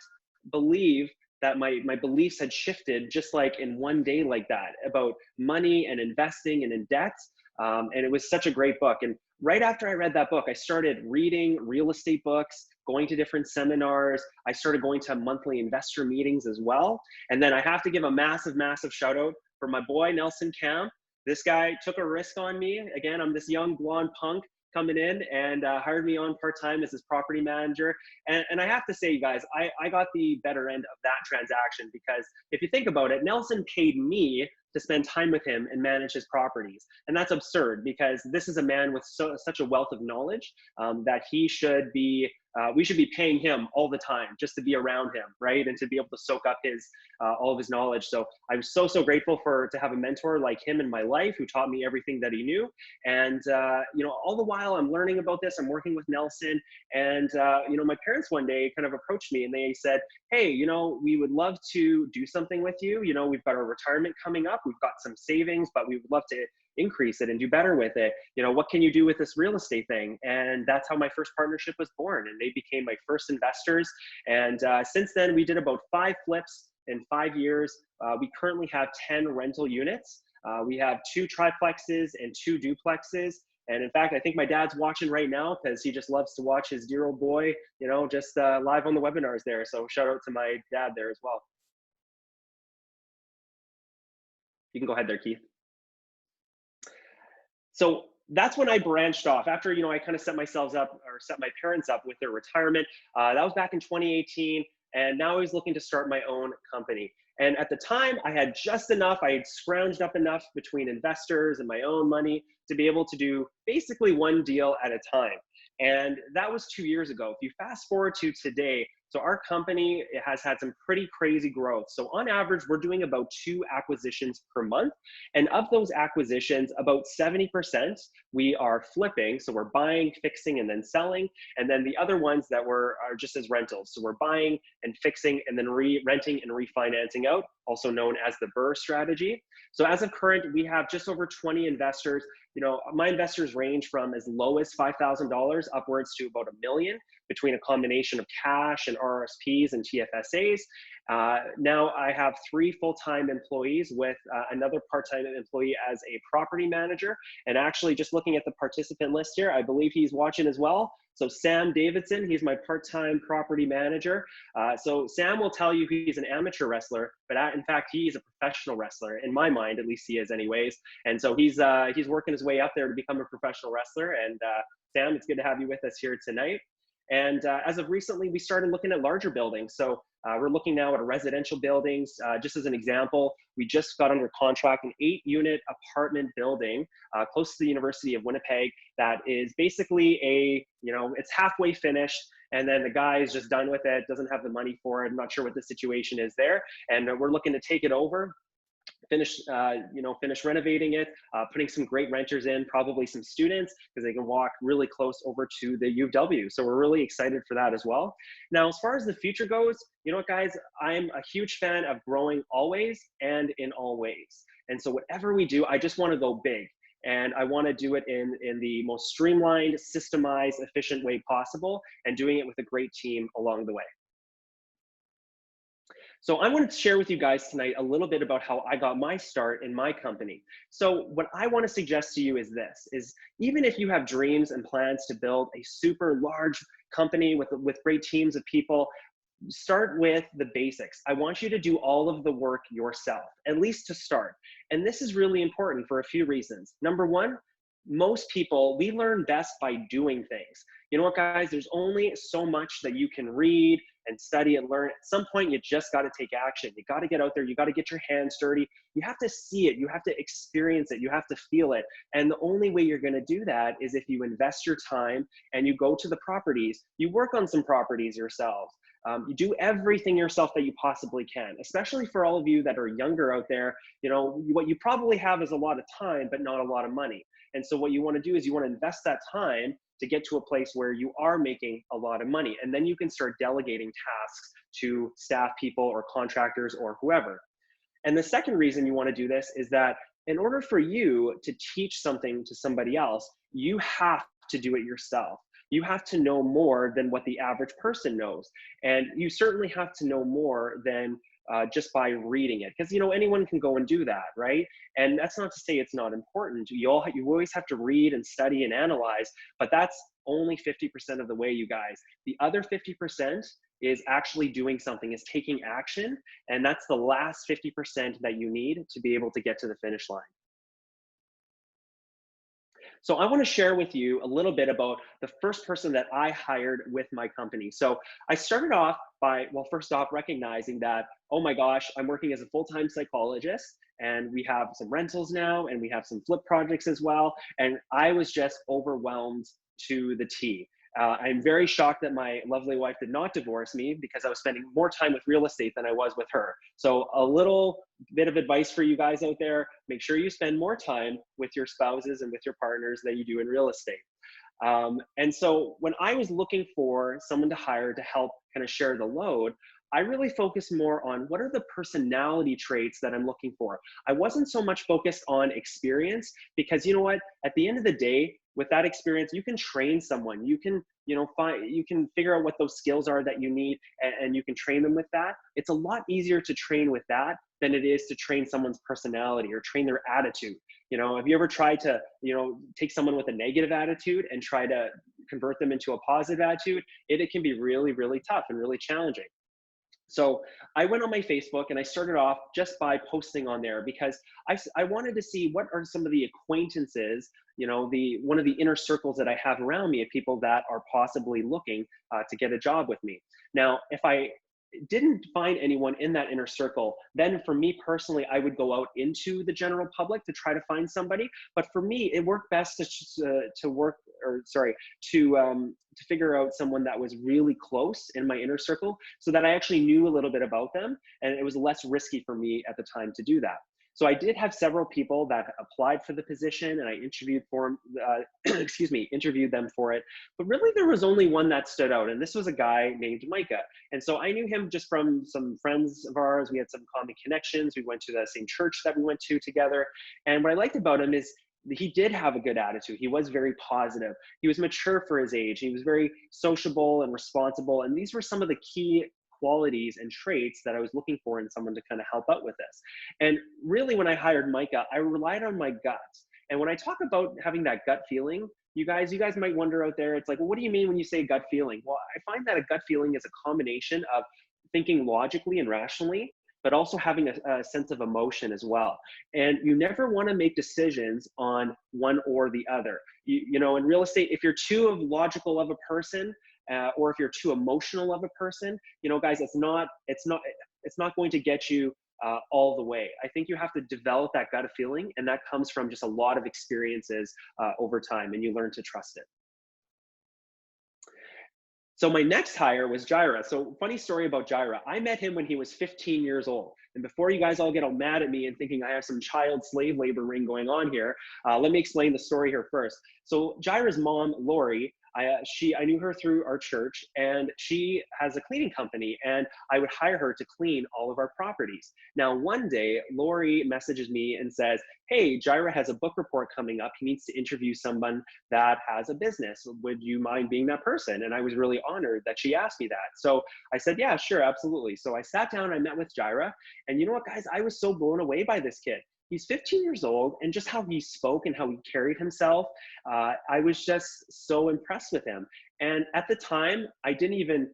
believe that my beliefs had shifted just like in one day like that about money and investing and in debt. And it was such a great book. And right after I read that book, I started reading real estate books, going to different seminars. I started going to monthly investor meetings as well. And then I have to give a massive, massive shout out for my boy, Nelson Camp. This guy took a risk on me. Again, I'm this young blonde punk coming in and hired me on part-time as his property manager. And I have to say, you guys, I got the better end of that transaction, because if you think about it, Nelson paid me to spend time with him and manage his properties. And that's absurd, because this is a man with such a wealth of knowledge that he should be, we should be paying him all the time just to be around him, right? And to be able to soak up his, all of his knowledge. So I'm so, so grateful to have a mentor like him in my life who taught me everything that he knew. And, you know, all the while I'm learning about this, I'm working with Nelson. And, you know, my parents one day kind of approached me and they said, hey, you know, we would love to do something with you. You know, we've got our retirement coming up. We've got some savings, but we would love to increase it and do better with it. You know, what can you do with this real estate thing? And that's how my first partnership was born. And they became my first investors. And since then, we did about 5 flips in 5 years. We currently have 10 rental units. We have 2 triplexes and 2 duplexes. And in fact, I think my dad's watching right now because he just loves to watch his dear old boy, you know, just live on the webinars there. So shout out to my dad there as well. You can go ahead there, Keith. So that's when I branched off after, you know, I kind of set myself up, or set my parents up with their retirement. That was back in 2018. And now I was looking to start my own company. And at the time I had just enough, I had scrounged up enough between investors and my own money to be able to do basically one deal at a time. And that was 2 years ago. If you fast forward to today, so our company has had some pretty crazy growth. So on average, we're doing about 2 acquisitions per month. And of those acquisitions, about 70% we are flipping. So we're buying, fixing, and then selling. And then the other ones that are just as rentals. So we're buying and fixing and then renting and refinancing out, also known as the BRRRR strategy. So as of current, we have just over 20 investors. You know, my investors range from as low as $5,000 upwards to about $1 million, between a combination of cash and RRSPs and TFSAs. Now I have 3 full-time employees with another part-time employee as a property manager. And actually, just looking at the participant list here, I believe he's watching as well. So Sam Davidson, he's my part-time property manager. So Sam will tell you he's an amateur wrestler, but in fact, he's a professional wrestler. In my mind, at least he is anyways. And so he's working his way up there to become a professional wrestler. And Sam, it's good to have you with us here tonight. And as of recently, we started looking at larger buildings. So we're looking now at residential buildings. Just as an example, we just got under contract an 8-unit apartment building close to the University of Winnipeg that is basically it's halfway finished. And then the guy is just done with it, doesn't have the money for it. I'm not sure what the situation is there. And we're looking to take it over, finish renovating it, putting some great renters in, probably some students, because they can walk really close over to the U of W. So we're really excited for that as well. Now, as far as the future goes, you know what, guys, I'm a huge fan of growing always and in all ways. And so whatever we do, I just want to go big. And I want to do it in the most streamlined, systemized, efficient way possible, and doing it with a great team along the way. So I wanted to share with you guys tonight a little bit about how I got my start in my company. So what I want to suggest to you is this, is even if you have dreams and plans to build a super large company with great teams of people, start with the basics. I want you to do all of the work yourself, at least to start. And this is really important for a few reasons. Number one, most people, we learn best by doing things. You know what, guys? There's only so much that you can read and study and learn. At some point, you just got to take action. You got to get out there. You got to get your hands dirty. You have to see it. You have to experience it. You have to feel it. And the only way you're going to do that is if you invest your time and you go to the properties. You work on some properties yourselves. You do everything yourself that you possibly can, especially for all of you that are younger out there. You know, what you probably have is a lot of time, but not a lot of money. And so what you want to do is you want to invest that time to get to a place where you are making a lot of money. And then you can start delegating tasks to staff people or contractors or whoever. And the second reason you want to do this is that in order for you to teach something to somebody else, you have to do it yourself. You have to know more than what the average person knows. And you certainly have to know more than just by reading it, because, you know, anyone can go and do that, right? And that's not to say it's not important. You always have to read and study and analyze, but that's only 50% of the way, you guys. The other 50% is actually doing something, is taking action, and that's the last 50% that you need to be able to get to the finish line. So I want to share with you a little bit about the first person that I hired with my company. So I started off by, well, first off, recognizing that, oh my gosh, I'm working as a full-time psychologist, and we have some rentals now, and we have some flip projects as well. And I was just overwhelmed to the T. I'm very shocked that my lovely wife did not divorce me, because I was spending more time with real estate than I was with her. So a little bit of advice for you guys out there: make sure you spend more time with your spouses and with your partners than you do in real estate. And so when I was looking for someone to hire to help kind of share the load, I really focused more on what are the personality traits that I'm looking for. I wasn't so much focused on experience, because you know what, at the end of the day, with that experience, you can train someone. You can, you know, you can figure out what those skills are that you need, and you can train them with that. It's a lot easier to train with that than it is to train someone's personality or train their attitude. You know, have you ever tried to, you know, take someone with a negative attitude and try to convert them into a positive attitude? It can be really, really tough and really challenging. So I went on my Facebook and I started off just by posting on there, because I wanted to see what are some of the acquaintances, you know, one of the inner circles that I have around me of people that are possibly looking to get a job with me. Now, if I didn't find anyone in that inner circle, then for me personally, I would go out into the general public to try to find somebody. But for me, it worked best to figure out someone that was really close in my inner circle, so that I actually knew a little bit about them, and it was less risky for me at the time to do that. So I did have several people that applied for the position, and I interviewed interviewed them for it. But really, there was only one that stood out, and this was a guy named Micah. And so I knew him just from some friends of ours. We had some common connections. We went to the same church that we went to together. And what I liked about him is he did have a good attitude. He was very positive. He was mature for his age. He was very sociable and responsible. And these were some of the key qualities and traits that I was looking for in someone to kind of help out with this. And really, when I hired Micah, I relied on my gut. And when I talk about having that gut feeling, you guys might wonder out there, it's like, well, what do you mean when you say gut feeling? Well, I find that a gut feeling is a combination of thinking logically and rationally, but also having a sense of emotion as well. And you never want to make decisions on one or the other. You know, in real estate, if you're too logical of a person, or if you're too emotional of a person, you know, guys, it's not going to get you all the way. I think you have to develop that gut feeling, and that comes from just a lot of experiences over time, and you learn to trust it. So my next hire was Jaira. So funny story about Jaira. I met him when he was 15 years old. And before you guys all get all mad at me and thinking I have some child slave labor ring going on here, let me explain the story here first. So Jaira's mom, Lori, I knew her through our church, and she has a cleaning company, and I would hire her to clean all of our properties. Now, one day, Lori messages me and says, hey, Jaira has a book report coming up. He needs to interview someone that has a business. Would you mind being that person? And I was really honored that she asked me that. So I said, yeah, sure, absolutely. So I sat down, I met with Jaira, and you know what, guys, I was so blown away by this kid. He's 15 years old, and just how he spoke and how he carried himself, I was just so impressed with him. And at the time, I didn't even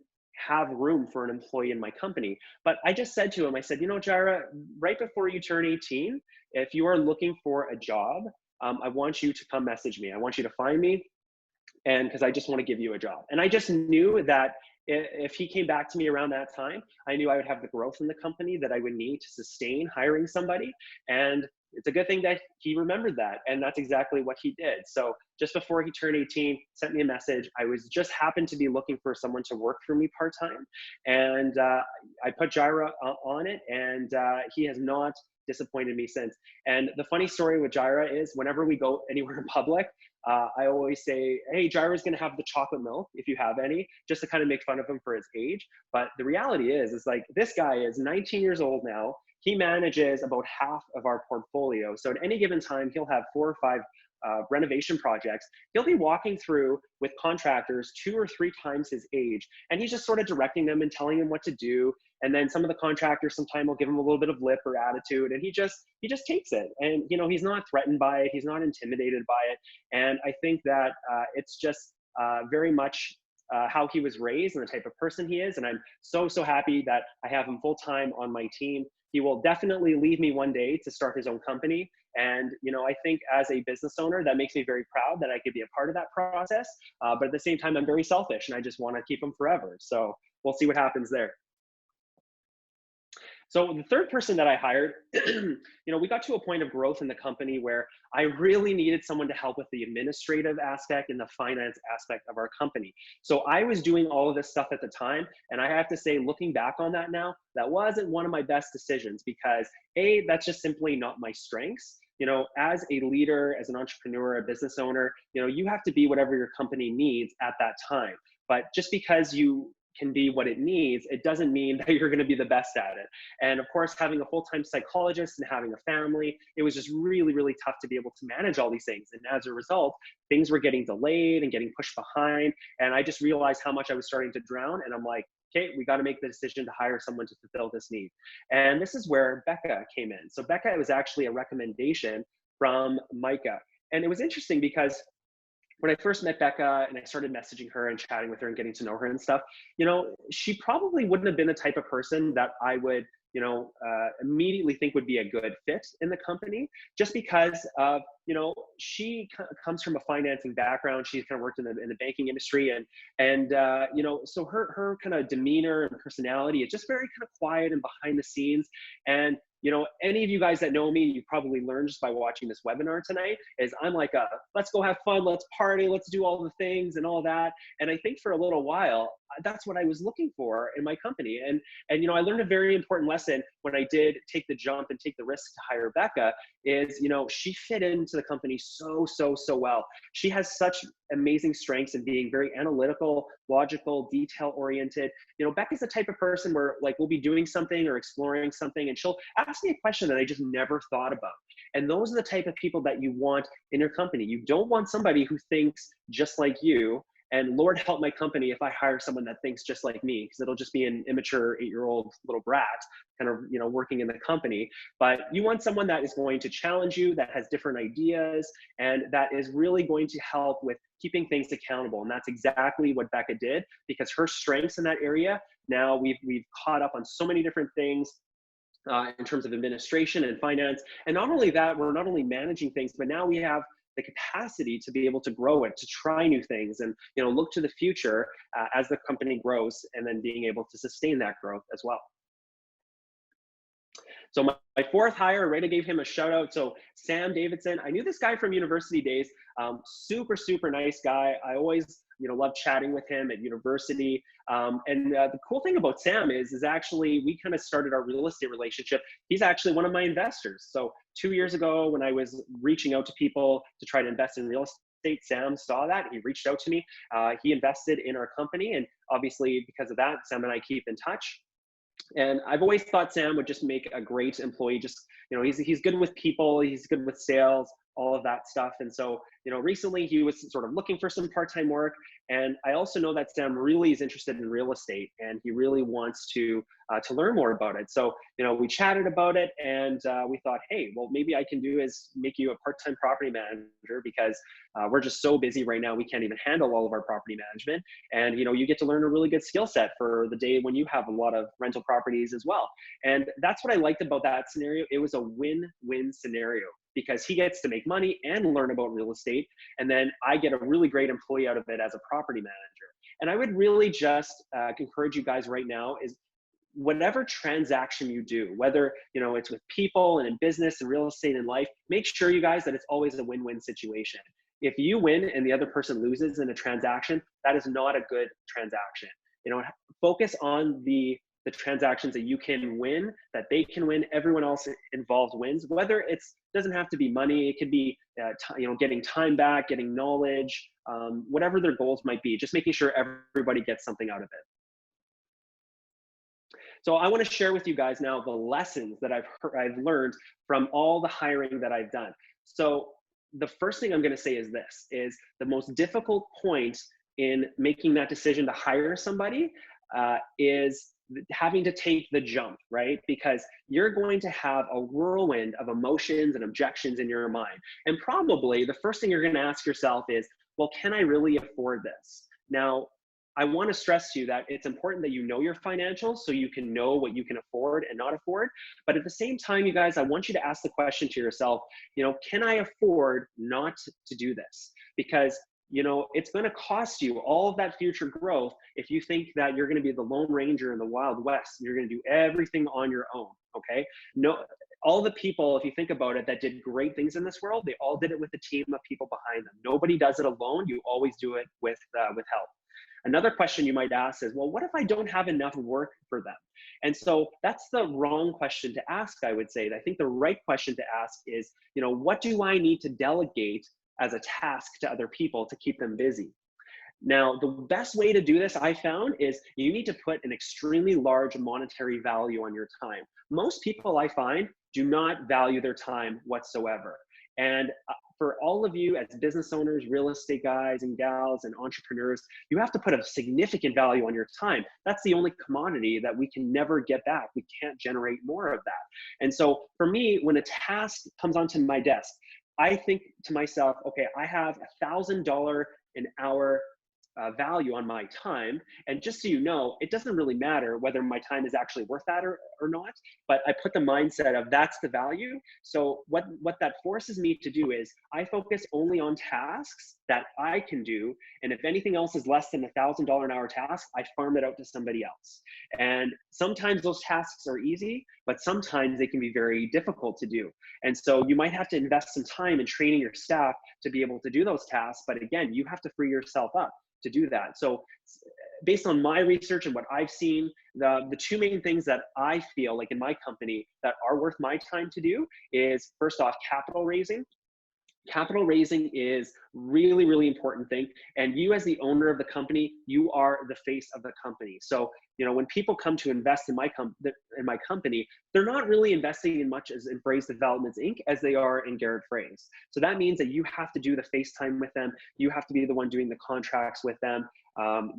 have room for an employee in my company. But I just said to him, I said, you know, Jaira, right before you turn 18, if you are looking for a job, I want you to come message me. I want you to find me, and because I just want to give you a job. And I just knew that if he came back to me around that time, I knew I would have the growth in the company that I would need to sustain hiring somebody. And it's a good thing that he remembered that. And that's exactly what he did. So just before he turned 18, sent me a message. I was just happened to be looking for someone to work for me part-time. And I put Jaira on it, and he has not disappointed me since. And the funny story with Jaira is whenever we go anywhere in public, I always say, hey, Jaira's gonna have the chocolate milk if you have any, just to kind of make fun of him for his age. But the reality is like this guy is 19 years old now. He manages about half of our portfolio. So at any given time, he'll have 4 or 5 renovation projects. He'll be walking through with contractors 2 or 3 times his age, and he's just sort of directing them and telling them what to do. And then some of the contractors sometimes will give him a little bit of lip or attitude, and he just takes it. And you know, he's not threatened by it, he's not intimidated by it. And I think that it's just very much how he was raised and the type of person he is. And I'm so happy that I have him full time on my team. He will definitely leave me one day to start his own company. And, you know, I think as a business owner, that makes me very proud that I could be a part of that process. But at the same time, I'm very selfish and I just want to keep him forever. So we'll see what happens there. So the third person that I hired, you know, we got to a point of growth in the company where I really needed someone to help with the administrative aspect and the finance aspect of our company. So I was doing all of this stuff at the time. And I have to say, looking back on that now, that wasn't one of my best decisions because A, that's just simply not my strengths. You know, as a leader, as an entrepreneur, a business owner, you know, you have to be whatever your company needs at that time. But just because you can be what it needs, it doesn't mean that you're going to be the best at it. And of course, having a full-time psychologist and having a family, it was just really tough to be able to manage all these things. And as a result, things were getting delayed and getting pushed behind. And I just realized how much I was starting to drown. And I'm like, okay, we got to make the decision to hire someone to fulfill this need. And this is where Becca came in. So Becca was actually a recommendation from Micah. And it was interesting because when I first met Becca and I started messaging her and chatting with her and getting to know her and stuff, you know, she probably wouldn't have been the type of person that I would, you know, immediately think would be a good fit in the company, just because of, you know, she comes from a financing background. She's kind of worked in the banking industry, and you know, so her kind of demeanor and personality is just very kind of quiet and behind the scenes. And you know, any of you guys that know me, you probably learned just by watching this webinar tonight, is I'm like let's go have fun, let's party, let's do all the things and all that. And I think for a little while, that's what I was looking for in my company. And you know, I learned a very important lesson when I did take the jump and take the risk to hire Becca, is, you know, she fit into the company so well. She has such amazing strengths in being very analytical, logical, detail oriented. You know, Becca's the type of person where like we'll be doing something or exploring something and she'll ask me a question that I just never thought about. And those are the type of people that you want in your company. You don't want somebody who thinks just like you. And Lord help my company if I hire someone that thinks just like me, because it'll just be an immature 8-year-old little brat kind of, you know, working in the company. But you want someone that is going to challenge you, that has different ideas, and that is really going to help with keeping things accountable. And that's exactly what Becca did, because her strengths in that area, now we've caught up on so many different things in terms of administration and finance. And not only that, we're not only managing things, but now we have the capacity to be able to grow it, to try new things, and, you know, look to the future as the company grows, and then being able to sustain that growth as well. So my fourth hire, I already gave him a shout out. So Sam Davidson, I knew this guy from university days, super nice guy. I always, you know, loved chatting with him at university. And the cool thing about Sam is actually we kind of started our real estate relationship. He's actually one of my investors. So 2 years ago, when I was reaching out to people to try to invest in real estate. Sam saw that. He reached out to me. He invested in our company. And obviously, because of that, Sam and I keep in touch. And I've always thought Sam would just make a great employee. Just, he's good with people. He's good with sales, all of that stuff. And so, recently he was sort of looking for some part-time work. And I also know that Sam really is interested in real estate, and he really wants to learn more about it. So, we chatted about it, and we thought, hey, well, maybe I can do is make you a part-time property manager, because we're just so busy right now. We can't even handle all of our property management. And, you get to learn a really good skill set for the day when you have a lot of rental properties as well. And that's what I liked about that scenario. It was a win-win scenario, because he gets to make money and learn about real estate. And then I get a really great employee out of it as a property manager. And I would really just encourage you guys right now is, whatever transaction you do, whether it's with people and in business and real estate and life, make sure, you guys, that it's always a win-win situation. If you win and the other person loses in a transaction, that is not a good transaction. Focus on the transactions that you can win, that they can win, everyone else involved wins. Whether doesn't have to be money, it could be getting time back, getting knowledge, whatever their goals might be, just making sure everybody gets something out of it. So I want to share with you guys now the lessons that I've learned from all the hiring that I've done. So the first thing I'm going to say is this, is the most difficult point in making that decision to hire somebody is having to take the jump, right? Because you're going to have a whirlwind of emotions and objections in your mind. And probably the first thing you're going to ask yourself is, well, can I really afford this? Now, I want to stress to you that it's important that you know your financials so you can know what you can afford and not afford. But at the same time, you guys, I want you to ask the question to yourself, can I afford not to do this? Because it's going to cost you all of that future growth if you think that you're going to be the Lone Ranger in the Wild West and you're going to do everything on your own, okay? No, all the people, if you think about it, that did great things in this world, they all did it with a team of people behind them. Nobody does it alone. You always do it with help. Another question you might ask is, well, what if I don't have enough work for them? And so that's the wrong question to ask, I would say. I think the right question to ask is, what do I need to delegate as a task to other people to keep them busy? Now, the best way to do this, I found, is you need to put an extremely large monetary value on your time. Most people, I find, do not value their time whatsoever. And for all of you as business owners, real estate guys and gals and entrepreneurs, you have to put a significant value on your time. That's the only commodity that we can never get back. We can't generate more of that. And so for me, when a task comes onto my desk, I think to myself, okay, I have $1,000 an hour value on my time. And just so you know, it doesn't really matter whether my time is actually worth that or not, but I put the mindset of that's the value. So what that forces me to do is I focus only on tasks that I can do. And if anything else is less than $1,000 an hour task, I farm it out to somebody else. And sometimes those tasks are easy, but sometimes they can be very difficult to do. And so you might have to invest some time in training your staff to be able to do those tasks. But again, you have to free yourself up to do that. So based on my research and what I've seen, the two main things that I feel like in my company that are worth my time to do is, first off, capital raising. Capital raising is really, really important thing. And you as the owner of the company, you are the face of the company. So, when people come to invest in my company, they're not really investing in much as in Phrase Developments Inc. as they are in Garrett Phrase. So that means that you have to do the FaceTime with them. You have to be the one doing the contracts with them.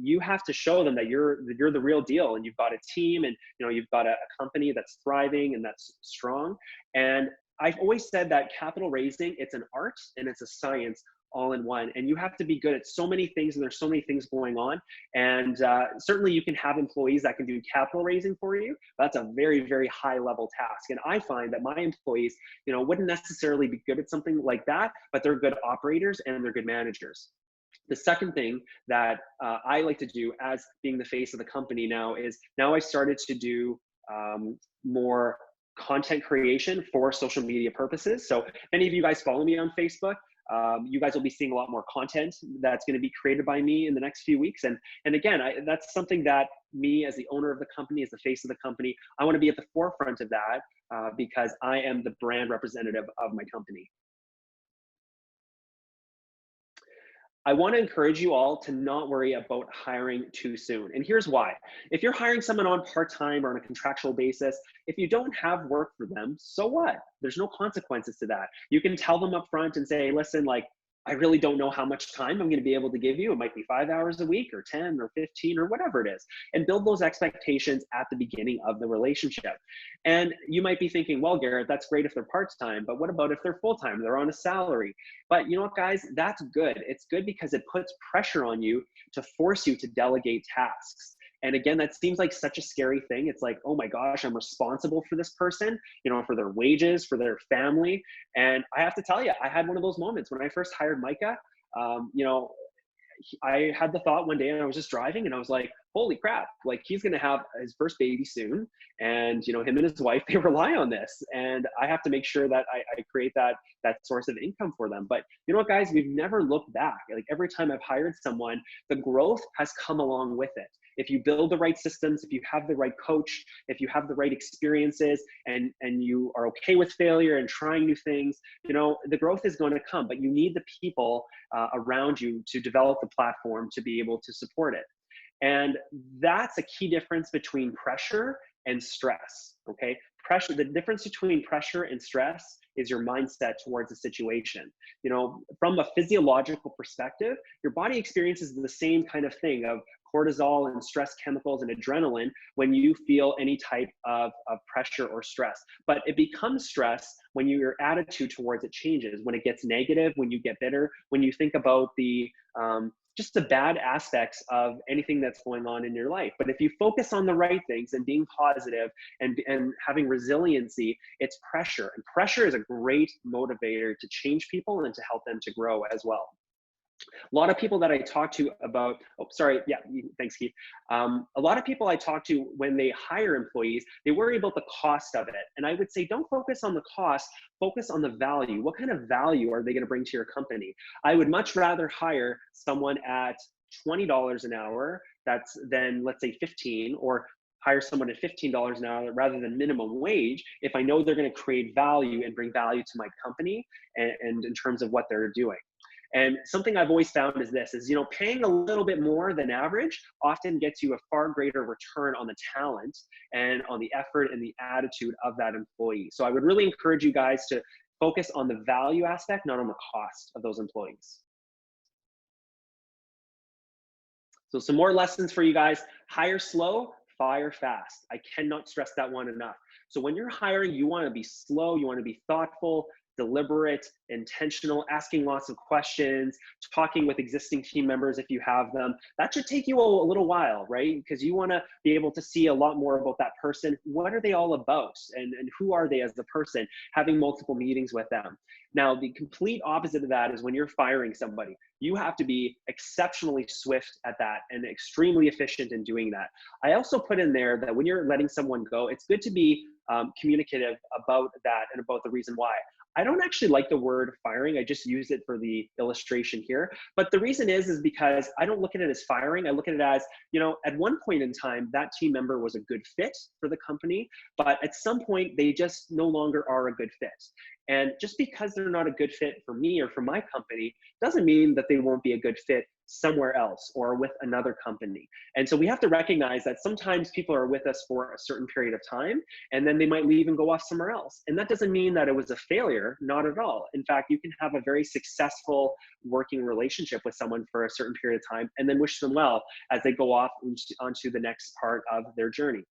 You have to show them that you're the real deal, and you've got a team, and you've got a company that's thriving and that's strong. And I've always said that capital raising, it's an art and it's a science all in one. And you have to be good at so many things, and there's so many things going on. And certainly you can have employees that can do capital raising for you. That's a very, very high level task. And I find that my employees, wouldn't necessarily be good at something like that, but they're good operators and they're good managers. The second thing that I like to do as being the face of the company now is I started to do more content creation for social media purposes. So if any of you guys follow me on Facebook, you guys will be seeing a lot more content that's going to be created by me in the next few weeks. And again, that's something that me as the owner of the company, as the face of the company, I want to be at the forefront of that because I am the brand representative of my company. I want to encourage you all to not worry about hiring too soon. And here's why. If you're hiring someone on part-time or on a contractual basis, if you don't have work for them, so what? There's no consequences to that. You can tell them up front and say, listen, like, I really don't know how much time I'm going to be able to give you. It might be 5 hours a week or 10 or 15 or whatever it is, and build those expectations at the beginning of the relationship. And you might be thinking, well, Garrett, that's great if they're part-time, but what about if they're full-time? They're on a salary. But you know what, guys, that's good. It's good because it puts pressure on you to force you to delegate tasks. And again, that seems like such a scary thing. It's like, oh my gosh, I'm responsible for this person, you know, for their wages, for their family. And I have to tell you, I had one of those moments when I first hired Micah. You know, I had the thought one day, and I was just driving, and I was like, holy crap, like, he's going to have his first baby soon. And, you know, him and his wife, they rely on this. And I have to make sure that I create that source of income for them. But you know what, guys, we've never looked back. Like, every time I've hired someone, the growth has come along with it. If you build the right systems, if you have the right coach, if you have the right experiences, and you are okay with failure and trying new things, you know, the growth is going to come. But you need the people around you to develop the platform to be able to support it. And that's a key difference between pressure and stress, okay? Pressure, the difference between pressure and stress is your mindset towards a situation. You know, from a physiological perspective, your body experiences the same kind of thing of cortisol and stress chemicals and adrenaline when you feel any type of pressure or stress. But it becomes stress when your attitude towards it changes, when it gets negative, when you get bitter, when you think about the just the bad aspects of anything that's going on in your life. But if you focus on the right things and being positive and having resiliency, it's pressure. And pressure is a great motivator to change people and to help them to grow as well. A lot of people that I talk to about, oh, sorry, yeah, thanks, Keith. A lot of people I talk to when they hire employees, they worry about the cost of it. And I would say, don't focus on the cost, focus on the value. What kind of value are they going to bring to your company? I would much rather hire someone at $20 an hour that's than, let's say, 15, or hire someone at $15 an hour rather than minimum wage if I know they're going to create value and bring value to my company and in terms of what they're doing. And something I've always found is this, is, you know, paying a little bit more than average often gets you a far greater return on the talent and on the effort and the attitude of that employee. So I would really encourage you guys to focus on the value aspect, not on the cost of those employees. So some more lessons for you guys: hire slow, fire fast. I cannot stress that one enough. So when you're hiring, you want to be slow, you want to be thoughtful, deliberate, intentional, asking lots of questions, talking with existing team members if you have them. That should take you a little while, right? Because you want to be able to see a lot more about that person. What are they all about? And who are they as a person? Having multiple meetings with them. Now, the complete opposite of that is when you're firing somebody. You have to be exceptionally swift at that and extremely efficient in doing that. I also put in there that when you're letting someone go, it's good to be communicative about that and about the reason why. I don't actually like the word firing. I just use it for the illustration here. But the reason is because I don't look at it as firing. I look at it as, you know, at one point in time, that team member was a good fit for the company, but at some point they just no longer are a good fit. And just because they're not a good fit for me or for my company doesn't mean that they won't be a good fit somewhere else or with another company. And so we have to recognize that sometimes people are with us for a certain period of time, and then they might leave and go off somewhere else. And that doesn't mean that it was a failure, not at all. In fact, you can have a very successful working relationship with someone for a certain period of time and then wish them well as they go off onto the next part of their journey.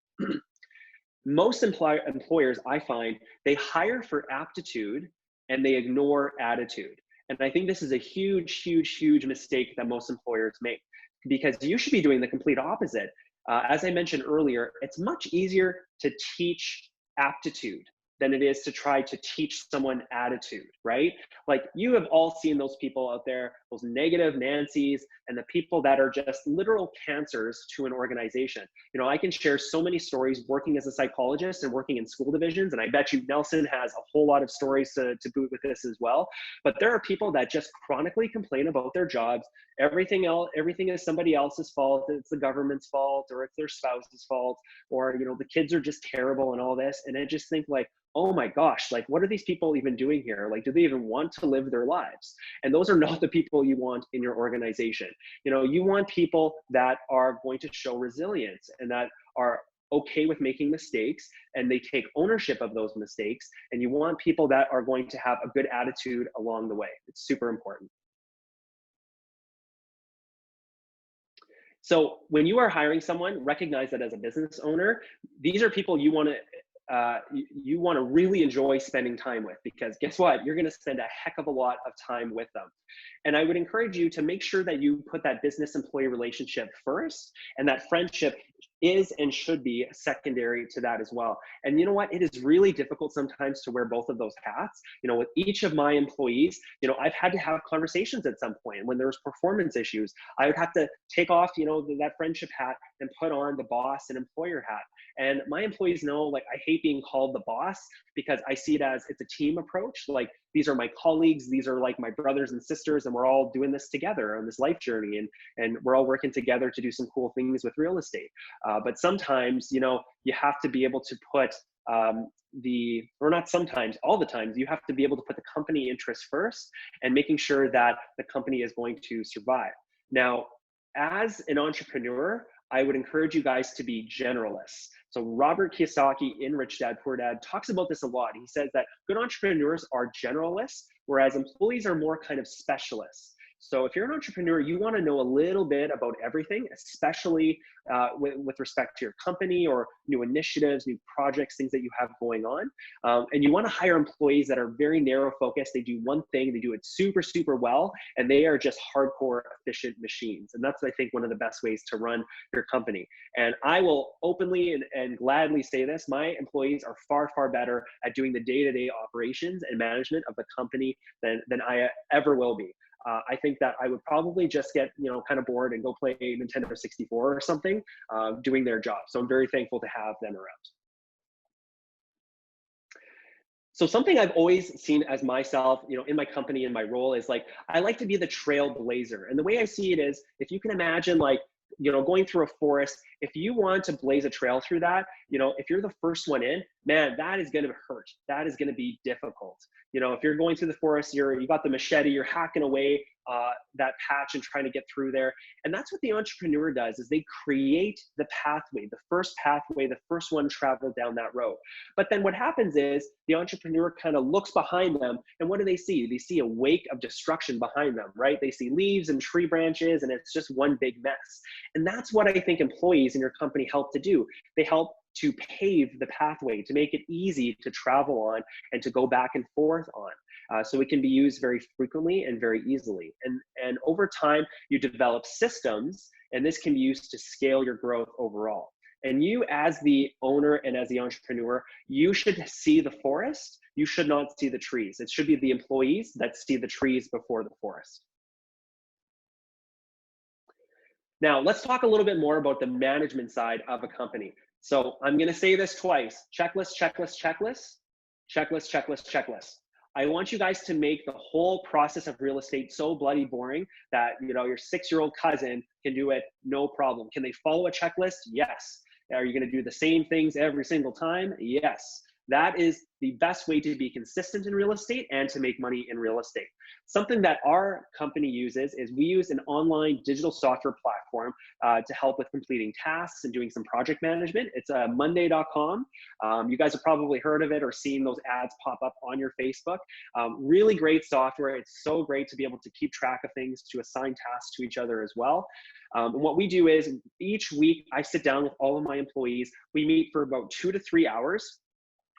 Most employers, I find, they hire for aptitude and they ignore attitude. And I think this is a huge, huge, huge mistake that most employers make, because you should be doing the complete opposite. As I mentioned earlier, it's much easier to teach aptitude than it is to try to teach someone attitude, right? Like, you have all seen those people out there, those negative Nancys, and the people that are just literal cancers to an organization. You know, I can share so many stories working as a psychologist and working in school divisions, and I bet you Nelson has a whole lot of stories to boot with this as well. But there are people that just chronically complain about their jobs. Everything is somebody else's fault. It's the government's fault, or it's their spouse's fault, or, you know, the kids are just terrible and all this. And I just think, like, oh my gosh, like, what are these people even doing here? Like, do they even want to live their lives? And those are not the people people you want in your organization. You know, you want people that are going to show resilience and that are okay with making mistakes, and they take ownership of those mistakes. And you want people that are going to have a good attitude along the way. It's super important. So when you are hiring someone, recognize that as a business owner, these are people you want to really enjoy spending time with, because guess what? You're going to spend a heck of a lot of time with them. And I would encourage you to make sure that you put that business-employee relationship first, and that friendship is and should be secondary to that as well. And you know what? It is really difficult sometimes to wear both of those hats. You know, with each of my employees, you know, I've had to have conversations at some point. When there's performance issues, I would have to take off, you know, that friendship hat and put on the boss and employer hat. And my employees know, like, I hate being called the boss, because I see it as it's a team approach. Like, these are my colleagues, these are like my brothers and sisters, and we're all doing this together on this life journey, and we're all working together to do some cool things with real estate. But sometimes, you know, you have to be able to put or not sometimes, all the times, you have to be able to put the company interest first, and making sure that the company is going to survive. Now, as an entrepreneur, I would encourage you guys to be generalists. So Robert Kiyosaki in Rich Dad Poor Dad talks about this a lot. He says that good entrepreneurs are generalists, whereas employees are more kind of specialists. So if you're an entrepreneur, you want to know a little bit about everything, especially with respect to your company or new initiatives, new projects, things that you have going on. And you want to hire employees that are very narrow focused. They do one thing, they do it super, super well, and they are just hardcore efficient machines. And that's, I think, one of the best ways to run your company. And I will openly and gladly say this, my employees are far, far better at doing the day-to-day operations and management of the company than I ever will be. I think that I would probably just get, you know, kind of bored and go play Nintendo 64 or something, doing their job. So I'm very thankful to have them around. So something I've always seen as myself, you know, in my company, in my role, is like, I like to be the trailblazer. And the way I see it is, if you can imagine, like, you know, going through a forest, if you want to blaze a trail through that, you know, if you're the first one in, man, that is going to hurt. That is going to be difficult. You know, if you're going through the forest, you got the machete, you're hacking away that patch and trying to get through there. And that's what the entrepreneur does, is they create the pathway, the first one traveled down that road. But then what happens is the entrepreneur kind of looks behind them, and what do they see? They see a wake of destruction behind them, right? They see leaves and tree branches, and it's just one big mess. And that's what I think employees in your company help to do. They help to pave the pathway, to make it easy to travel on and to go back and forth on. So it can be used very frequently and very easily. And over time, you develop systems, and this can be used to scale your growth overall. And you, as the owner and as the entrepreneur, you should see the forest. You should not see the trees. It should be the employees that see the trees before the forest. Now, let's talk a little bit more about the management side of a company. So I'm going to say this twice: checklist, checklist, checklist, checklist, checklist, checklist. I want you guys to make the whole process of real estate so bloody boring that, you know, your 6-year-old cousin can do it no problem. Can they follow a checklist? Yes. Are you going to do the same things every single time? Yes. That is the best way to be consistent in real estate and to make money in real estate. Something that our company uses is we use an online digital software platform to help with completing tasks and doing some project management. It's monday.com. You guys have probably heard of it or seen those ads pop up on your Facebook. Really great software. It's so great to be able to keep track of things, to assign tasks to each other as well. And what we do is each week I sit down with all of my employees. We meet for about 2 to 3 hours.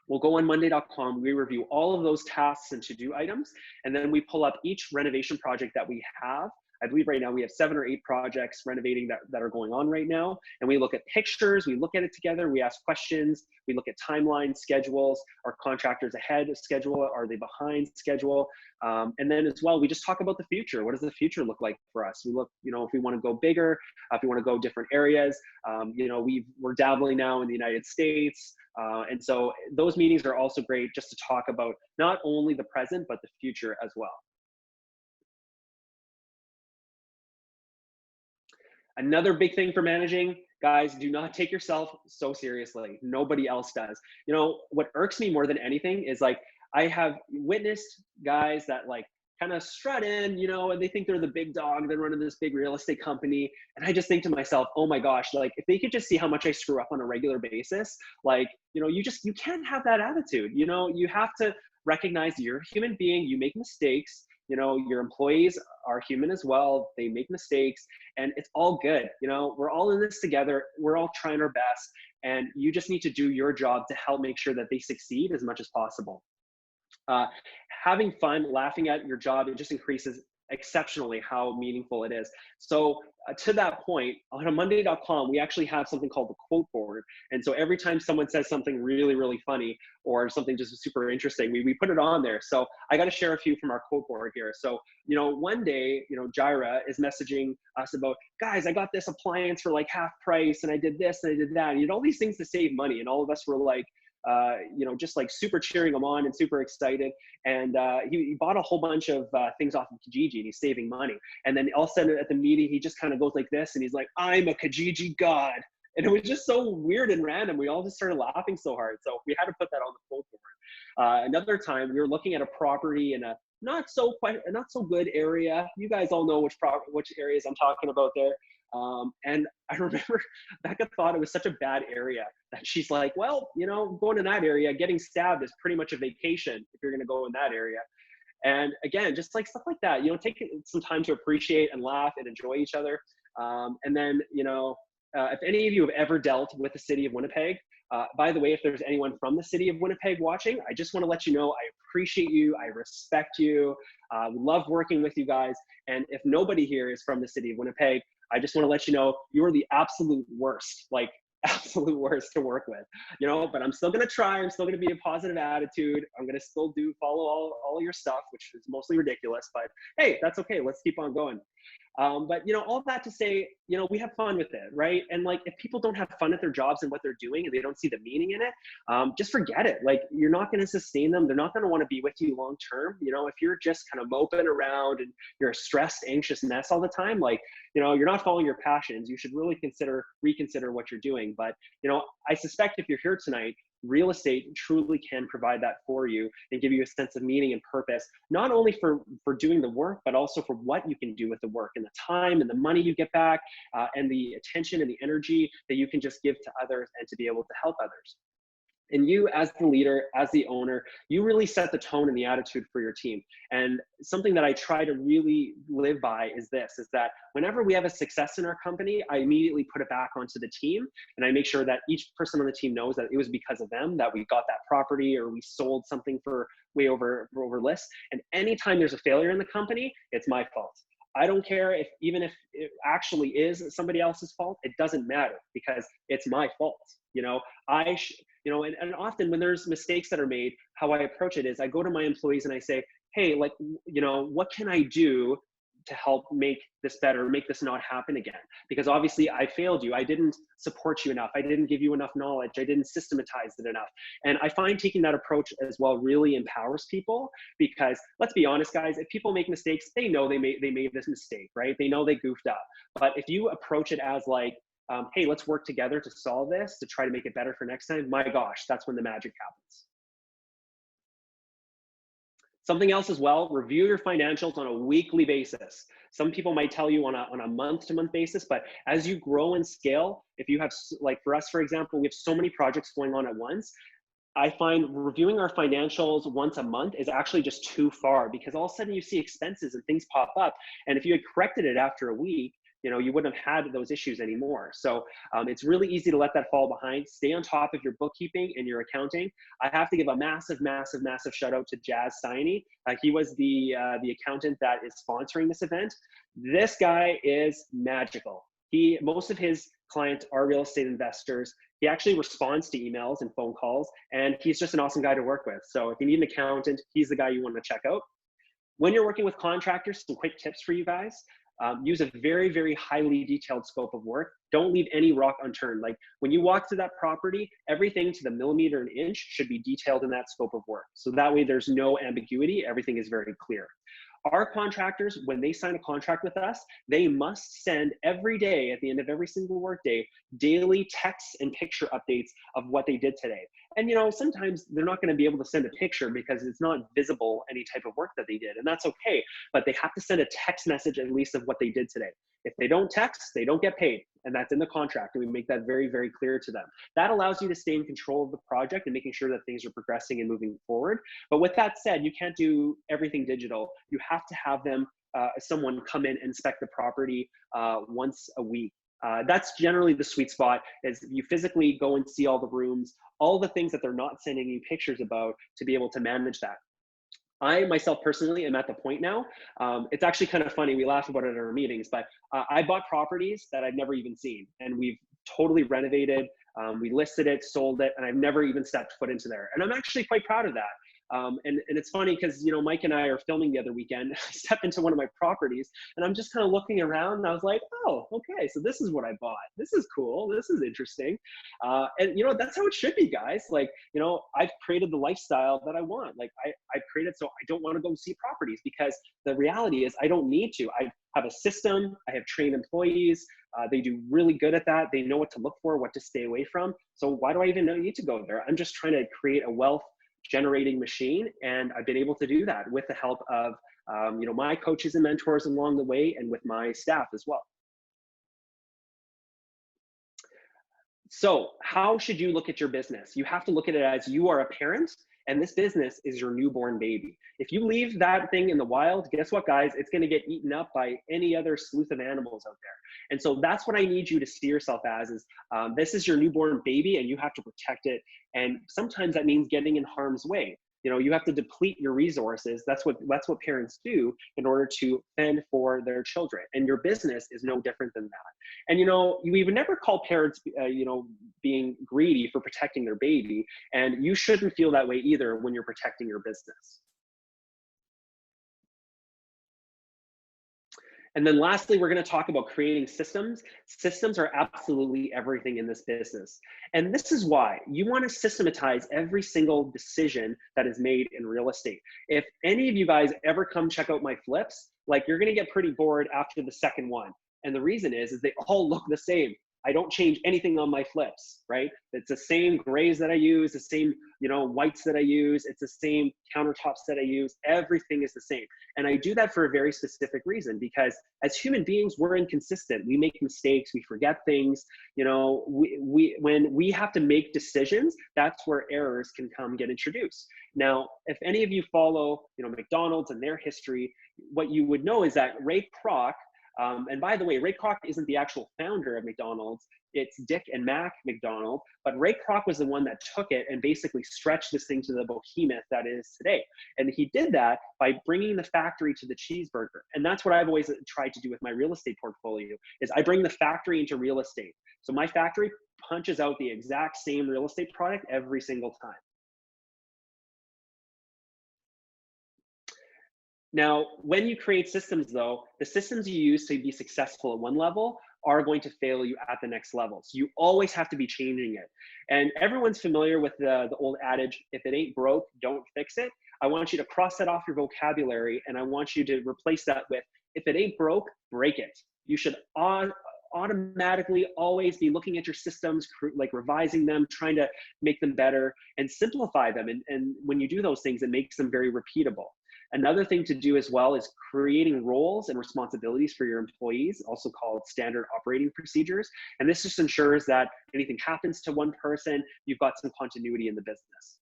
We'll go on monday.com, we review all of those tasks and to-do items, and then we pull up each renovation project that we have. I believe right now we have 7 or 8 projects renovating that are going on right now. And we look at pictures, we look at it together, we ask questions, we look at timelines, schedules, are contractors ahead of schedule, are they behind schedule? And then as well, we just talk about the future. What does the future look like for us? We look, you know, if we want to go bigger, if we want to go different areas. You know, we're dabbling now in the United States. And so those meetings are also great just to talk about not only the present, but the future as well. Another big thing for managing, guys, do not take yourself so seriously. Nobody else does. You know, what irks me more than anything is, like, I have witnessed guys that, like, kind of strut in, you know, and they think they're the big dog, they're running this big real estate company. And I just think to myself, oh my gosh, like if they could just see how much I screw up on a regular basis, like, you know, you can't have that attitude. You know, you have to recognize you're a human being, you make mistakes. You know, your employees are human as well. They make mistakes and it's all good. You know, we're all in this together. We're all trying our best. And you just need to do your job to help make sure that they succeed as much as possible. Having fun, laughing at your job, it just increases exceptionally how meaningful it is. So to that point, on Monday.com, we actually have something called the quote board. And so every time someone says something really, really funny or something just super interesting, we put it on there. So I got to share a few from our quote board here. So, you know, one day, you know, Jaira is messaging us about, guys, I got this appliance for like half price and I did this and I did that. And he did all these things to save money. And all of us were like, you know, just like super cheering him on and super excited. And he bought a whole bunch of things off of Kijiji and he's saving money. And then all of a sudden at the meeting, he just kind of goes like this and he's like, I'm a Kijiji god. And it was just so weird and random. We all just started laughing so hard. So we had to put that on the quote board. Another time we were looking at a property in a not so good area. You guys all know which areas I'm talking about there. And I remember Becca thought it was such a bad area that she's like, well, you know, going to that area, getting stabbed is pretty much a vacation if you're going to go in that area. And again, just like stuff like that, you know, take some time to appreciate and laugh and enjoy each other. And then, you know, if any of you have ever dealt with the city of Winnipeg, by the way, if there's anyone from the city of Winnipeg watching, I just want to let you know I appreciate you, I respect you, love working with you guys. And if nobody here is from the city of Winnipeg, I just want to let you know you're the absolute worst, like absolute worst to work with, you know, but I'm still going to try. I'm still going to be a positive attitude. I'm going to still follow all your stuff, which is mostly ridiculous, but hey, that's okay. Let's keep on going. But you know, all that to say, you know, we have fun with it, right? And like, if people don't have fun at their jobs and what they're doing and they don't see the meaning in it, just forget it. Like, you're not going to sustain them. They're not going to want to be with you long term. You know, if you're just kind of moping around and you're a stressed, anxious mess all the time, like, you know, you're not following your passions. You should really reconsider what you're doing. But, you know, I suspect if you're here tonight, real estate truly can provide that for you and give you a sense of meaning and purpose, not only for doing the work, but also for what you can do with the work and the time and the money you get back, and the attention and the energy that you can just give to others and to be able to help others. And you, as the leader, as the owner, you really set the tone and the attitude for your team. And something that I try to really live by is that whenever we have a success in our company, I immediately put it back onto the team. And I make sure that each person on the team knows that it was because of them that we got that property or we sold something for way over list. And anytime there's a failure in the company, it's my fault. I don't care even if it actually is somebody else's fault, it doesn't matter because it's my fault. You know, you know, and often when there's mistakes that are made, how I approach it is I go to my employees and I say, hey, like, you know, what can I do to help make this better, make this not happen again? Because obviously I failed you. I didn't support you enough. I didn't give you enough knowledge. I didn't systematize it enough. And I find taking that approach as well really empowers people, because let's be honest, guys, if people make mistakes, they know they made this mistake, right? They know they goofed up. But if you approach it as like, hey, let's work together to solve this, to try to make it better for next time, my gosh, that's when the magic happens. Something else as well, review your financials on a weekly basis. Some people might tell you on a month-to-month basis, but as you grow and scale, if you have, like for us, for example, we have so many projects going on at once, I find reviewing our financials once a month is actually just too far, because all of a sudden you see expenses and things pop up. And if you had corrected it after a week, you know, you wouldn't have had those issues anymore. So it's really easy to let that fall behind. Stay on top of your bookkeeping and your accounting. I have to give a massive shout out to Jazz Steiny. He was the accountant that is sponsoring this event. This guy is magical. Most of his clients are real estate investors. He actually responds to emails and phone calls, and he's just an awesome guy to work with. So if you need an accountant, he's the guy you want to check out. When you're working with contractors, some quick tips for you guys. Use a very, very highly detailed scope of work. Don't leave any rock unturned. Like when you walk to that property, everything to the millimeter and inch should be detailed in that scope of work. So that way there's no ambiguity. Everything is very clear. Our contractors, when they sign a contract with us, they must send every day, at the end of every single workday, daily texts and picture updates of what they did today. And sometimes they're not going to be able to send a picture because it's not visible any type of work that they did, and that's okay. But they have to send a text message at least of what they did today. If they don't text, they don't get paid, and that's in the contract, and we make that very, very clear to them. That allows you to stay in control of the project and making sure that things are progressing and moving forward. But with that said, you can't do everything digital. You have to have them, someone come in and inspect the property once a week. That's generally the sweet spot, is you physically go and see all the rooms, all the things that they're not sending you pictures about, to be able to manage that. I myself personally am at the point now. It's actually kind of funny. We laugh about it at our meetings, but I bought properties that I've never even seen, and we've totally renovated. We listed it, sold it, and I've never even stepped foot into there. And I'm actually quite proud of that. And it's funny because, Mike and I are filming the other weekend. I stepped into one of my properties and I'm just kind of looking around, and I was like, oh, okay, so this is what I bought. This is cool. This is interesting. And that's how it should be, guys. Like, I've created the lifestyle that I want. Like I've created, so I don't want to go see properties, because the reality is I don't need to. I have a system. I have trained employees. They do really good at that. They know what to look for, what to stay away from. So why do I even need to go there? I'm just trying to create a wealth generating machine, and I've been able to do that with the help of my coaches and mentors along the way, and with my staff as well. So how should you look at your business? You have to look at it as you are a parent, and this business is your newborn baby. If you leave that thing in the wild, guess what, guys? It's going to get eaten up by any other sleuth of animals out there. And so that's what I need you to see yourself as, is this is your newborn baby, and you have to protect it. And sometimes that means getting in harm's way. You have to deplete your resources. That's what parents do in order to fend for their children. And your business is no different than that. And we would never call parents, being greedy for protecting their baby. And you shouldn't feel that way either when you're protecting your business. And then lastly, we're going to talk about creating systems. Systems are absolutely everything in this business. And this is why you want to systematize every single decision that is made in real estate. If any of you guys ever come check out my flips, like, you're going to get pretty bored after the second one. And the reason is they all look the same. I don't change anything on my flips, right? It's the same grays that I use, the same, whites that I use. It's the same countertops that I use. Everything is the same. And I do that for a very specific reason, because as human beings, we're inconsistent. We make mistakes. We forget things. When we have to make decisions, that's where errors can get introduced. Now, if any of you follow, McDonald's and their history, what you would know is that Ray Kroc, and by the way, Ray Kroc isn't the actual founder of McDonald's. It's Dick and Mac McDonald. But Ray Kroc was the one that took it and basically stretched this thing to the behemoth that it is today. And he did that by bringing the factory to the cheeseburger. And that's what I've always tried to do with my real estate portfolio, is I bring the factory into real estate. So my factory punches out the exact same real estate product every single time. Now, when you create systems, though, the systems you use to be successful at one level are going to fail you at the next level. So you always have to be changing it. And everyone's familiar with the old adage, if it ain't broke, don't fix it. I want you to cross that off your vocabulary, and I want you to replace that with, if it ain't broke, break it. You should automatically always be looking at your systems, like revising them, trying to make them better and simplify them. And when you do those things, it makes them very repeatable. Another thing to do as well is creating roles and responsibilities for your employees, also called standard operating procedures. And this just ensures that anything happens to one person, you've got some continuity in the business.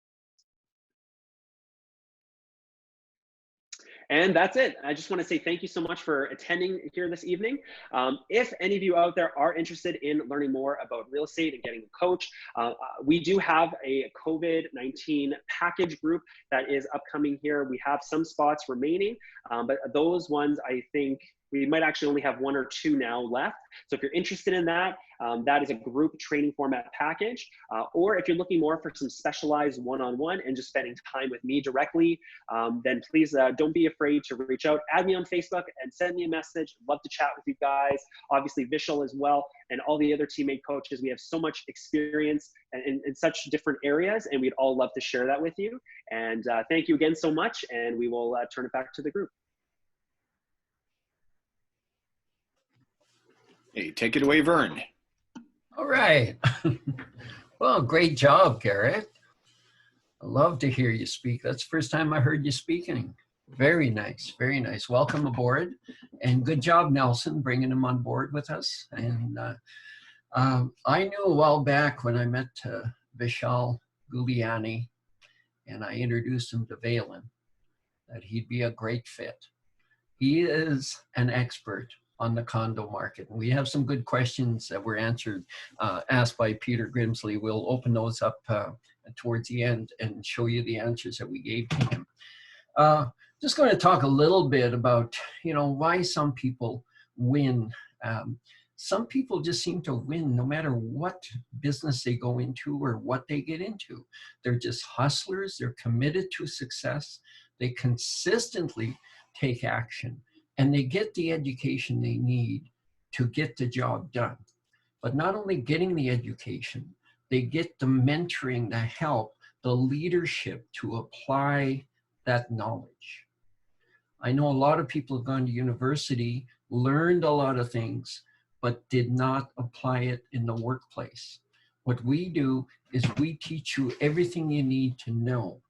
And that's it. I just want to say thank you so much for attending here this evening. If any of you out there are interested in learning more about real estate and getting a coach, we do have a COVID-19 package group that is upcoming here. We have some spots remaining, but those ones, I think, we might actually only have 1 or 2 now left. So if you're interested in that, that is a group training format package. Or if you're looking more for some specialized one-on-one and just spending time with me directly, then please don't be afraid to reach out. Add me on Facebook and send me a message. Love to chat with you guys. Obviously Vishal as well, and all the other teammate coaches. We have so much experience in such different areas, and we'd all love to share that with you. And thank you again so much, and we will turn it back to the group. Hey, take it away, Vern. All right. Well, great job, Garrett. I love to hear you speak. That's the first time I heard you speaking. Very nice, very nice. Welcome aboard. And good job, Nelson, bringing him on board with us. And I knew a while back when I met Vishal Guliani and I introduced him to Valen that he'd be a great fit. He is an expert on the condo market. And we have some good questions that were asked by Peter Grimsley. We'll open those up towards the end and show you the answers that we gave to him. Just going to talk a little bit about, why some people win. Some people just seem to win no matter what business they go into or what they get into. They're just hustlers. They're committed to success. They consistently take action and they get the education they need to get the job done. But not only getting the education, they get the mentoring, the help, the leadership to apply that knowledge. I know a lot of people have gone to university, learned a lot of things, but did not apply it in the workplace. What we do is we teach you everything you need to know.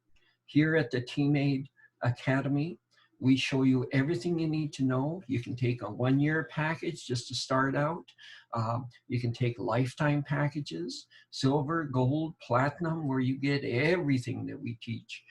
Here at the TeamAid Academy, we show you everything you need to know. You can take a one-year package just to start out. You can take lifetime packages, silver, gold, platinum, where you get everything that we teach.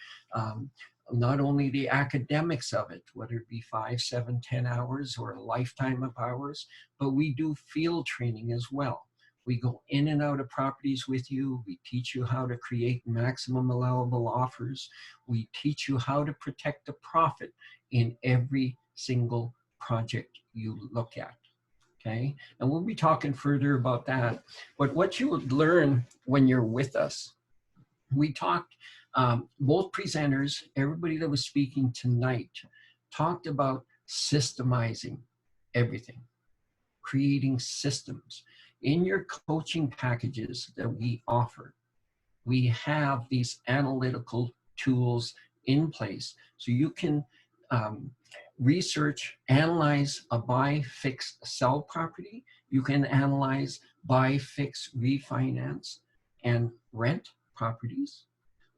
Not only the academics of it, whether it be 5, 7, 10 hours or a lifetime of hours, but we do field training as well. We go in and out of properties with you. We teach you how to create maximum allowable offers. We teach you how to protect the profit in every single project you look at, okay? And we'll be talking further about that. But what you would learn when you're with us, we talked, both presenters, everybody that was speaking tonight, talked about systemizing everything, creating systems. In your coaching packages that we offer, we have these analytical tools in place so you can research, analyze a buy, fix, sell property. You can analyze buy, fix, refinance, and rent properties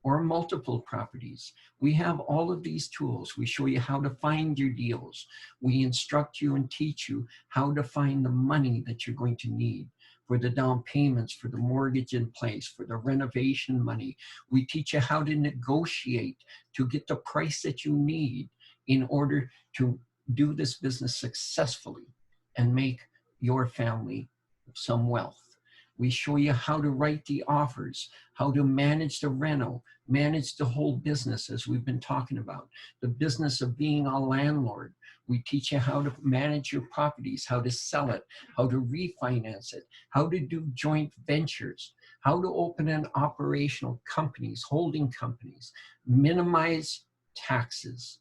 or multiple properties. We have all of these tools. We show you how to find your deals. We instruct you and teach you how to find the money that you're going to need for the down payments, for the mortgage in place, for the renovation money. We teach you how to negotiate to get the price that you need in order to do this business successfully and make your family some wealth. We show you how to write the offers, how to manage the reno, manage the whole business as we've been talking about, the business of being a landlord. We teach you how to manage your properties, how to sell it, how to refinance it, how to do joint ventures, how to open an operational companies, holding companies, minimize taxes.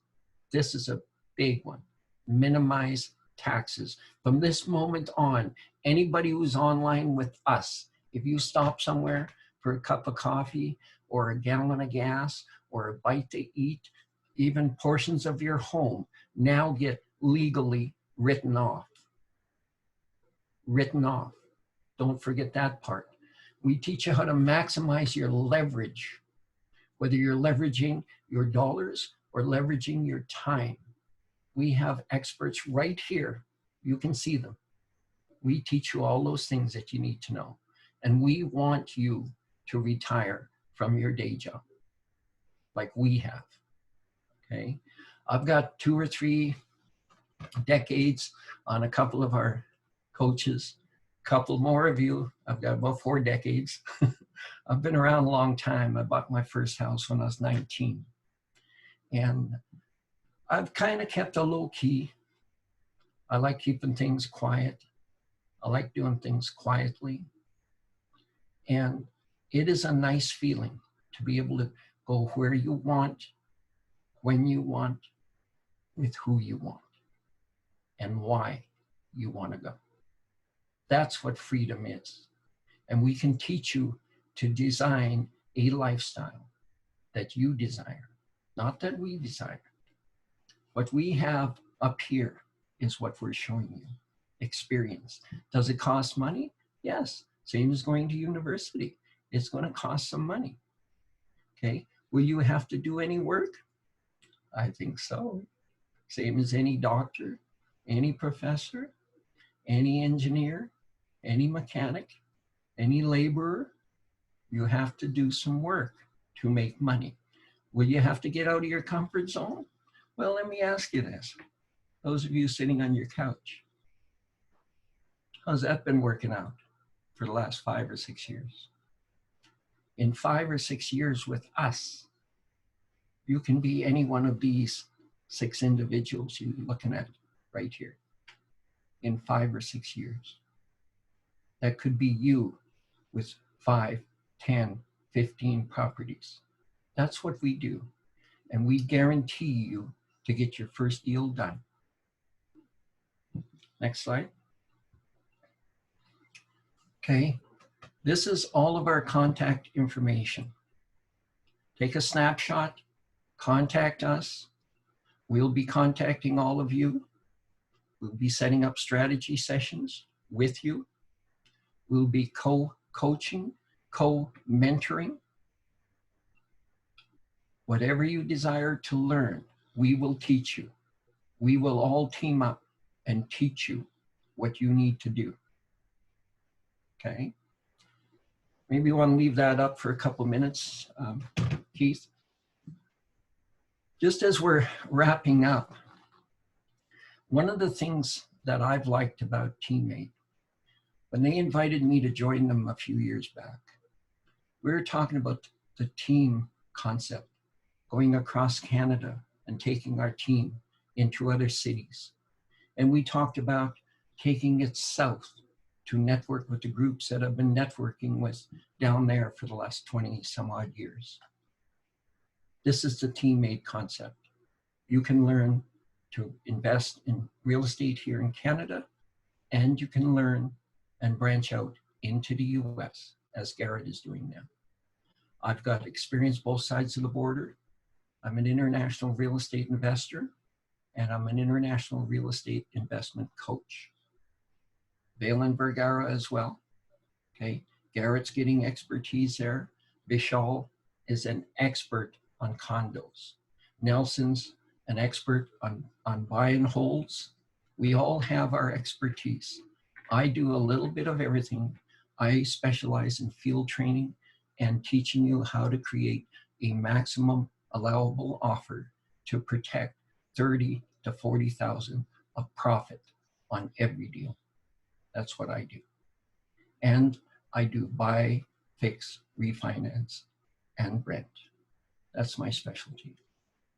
This is a big one. Minimize taxes. From this moment on, anybody who's online with us, if you stop somewhere for a cup of coffee or a gallon of gas or a bite to eat, even portions of your home now get legally written off. Written off. Don't forget that part. We teach you how to maximize your leverage, whether you're leveraging your dollars or leveraging your time. We have experts right here. You can see them. We teach you all those things that you need to know. And we want you to retire from your day job like we have, okay? I've got 2 or 3 decades on a couple of our coaches, a couple more of you. I've got about 4 decades. I've been around a long time. I bought my first house when I was 19. And I've kind of kept a low key. I like keeping things quiet. I like doing things quietly. And it is a nice feeling to be able to go where you want, when you want, with who you want, and why you want to go. That's what freedom is. And we can teach you to design a lifestyle that you desire, not that we desire. What we have up here is what we're showing you. experience. Does it cost money? Yes. Same as going to university. It's going to cost some money. Okay. Will you have to do any work? I think so. Same as any doctor, any professor, any engineer, any mechanic, any laborer. You have to do some work to make money. Will you have to get out of your comfort zone? Well, let me ask you this. Those of you sitting on your couch, how's that been working out for the last 5 or 6 years? In 5 or 6 years with us, you can be any one of these 6 individuals you're looking at right here in 5 or 6 years. That could be you with 5, 10, 15 properties. That's what we do. And we guarantee you to get your first deal done. Next slide. Okay, this is all of our contact information. Take a snapshot, contact us. We'll be contacting all of you. We'll be setting up strategy sessions with you. We'll be co-coaching, co-mentoring. Whatever you desire to learn, we will teach you. We will all team up and teach you what you need to do. Okay? Maybe you want to leave that up for a couple minutes, Keith. Just as we're wrapping up, one of the things that I've liked about Teammate, when they invited me to join them a few years back, we were talking about the team concept, going across Canada and taking our team into other cities. And we talked about taking it south to network with the groups that I've been networking with down there for the last 20 some odd years. This is the Teammate concept. You can learn to invest in real estate here in Canada, and you can learn and branch out into the US, as Garrett is doing now. I've got experience both sides of the border. I'm an international real estate investor, and I'm an international real estate investment coach. Valen Vergara as well. Okay, Garrett's getting expertise there. Vishal is an expert on condos. Nelson's an expert on buy and holds. We all have our expertise. I do a little bit of everything. I specialize in field training and teaching you how to create a maximum allowable offer to protect 30 to 40,000 of profit on every deal. That's what I do. And I do buy, fix, refinance, and rent. That's my specialty.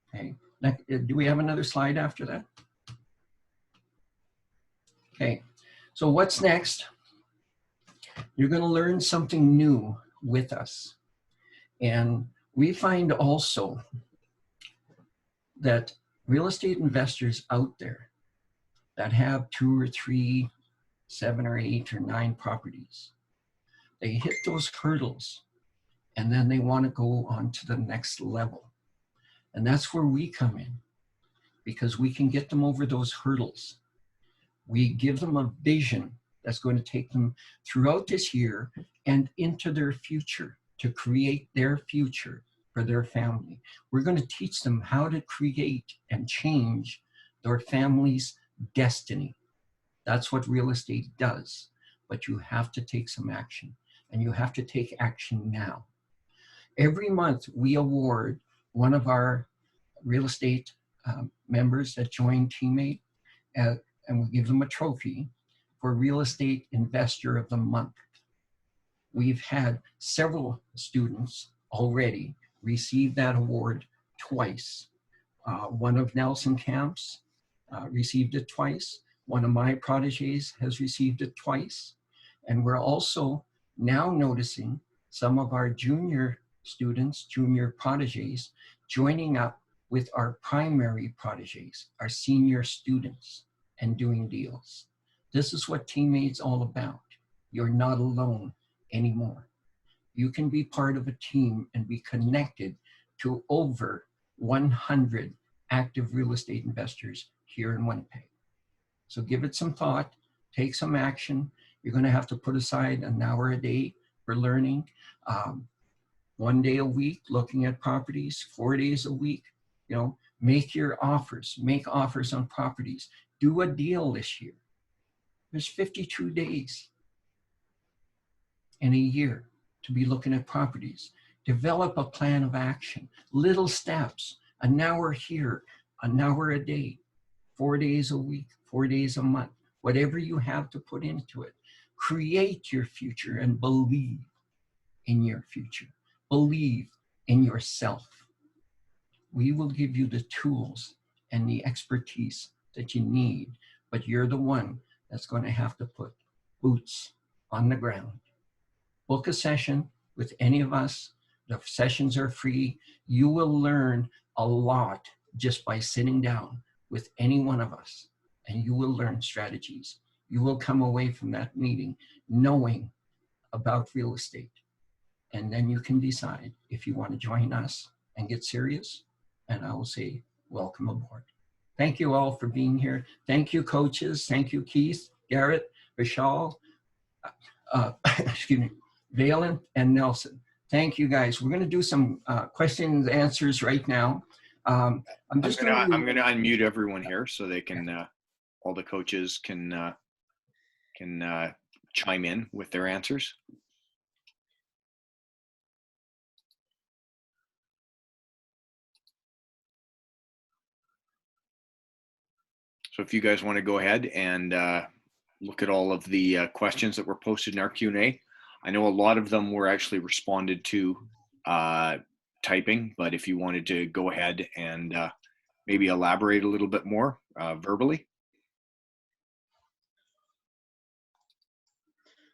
Okay. Now, do we have another slide after that? Okay. So what's next? You're going to learn something new with us. And we find also that real estate investors out there that have 2 or 3, 7 or 8 or 9 properties, they hit those hurdles and then they want to go on to the next level. And that's where we come in, because we can get them over those hurdles. We give them a vision that's going to take them throughout this year and into their future, to create their future for their family. We're going to teach them how to create and change their family's destiny. That's what real estate does. But you have to take some action, and you have to take action now. Every month we award one of our real estate members that join Teammate, and we give them a trophy for Real Estate Investor of the Month. We've had several students already receive that award twice. One of Nelson Camp's received it twice. One of my proteges has received it twice. And we're also now noticing some of our junior students, junior proteges, joining up with our primary proteges, our senior students, and doing deals. This is what Teammate's all about. You're not alone anymore. You can be part of a team and be connected to over 100 active real estate investors here in Winnipeg. So give it some thought. take some action. You're going to have to put aside an hour a day for learning, 1 day a week looking at properties, 4 days a week. You know, make your offers, make offers on properties. Do a deal this year. There's 52 days in a year to be looking at properties. Develop a plan of action, little steps, an hour here, an hour a day, 4 days a week, 4 days a month, whatever you have to put into it. Create your future and believe in your future. Believe in yourself. We will give you the tools and the expertise that you need, but you're the one that's going to have to put boots on the ground. Book a session with any of us. The sessions are free. You will learn a lot just by sitting down with any one of us, and you will learn strategies. You will come away from that meeting knowing about real estate. And then you can decide if you want to join us and get serious. And I will say, welcome aboard. Thank you all for being here. Thank you, coaches. Thank you, Keith, Garrett, Vishal, excuse me, Valen, and Nelson. Thank you, guys. We're going to do some questions and answers right now. I'm going to unmute everyone here so they can, all the coaches can chime in with their answers. So if you guys want to go ahead and look at all of the questions that were posted in our Q&A, I know a lot of them were actually responded to typing, but if you wanted to go ahead and maybe elaborate a little bit more verbally.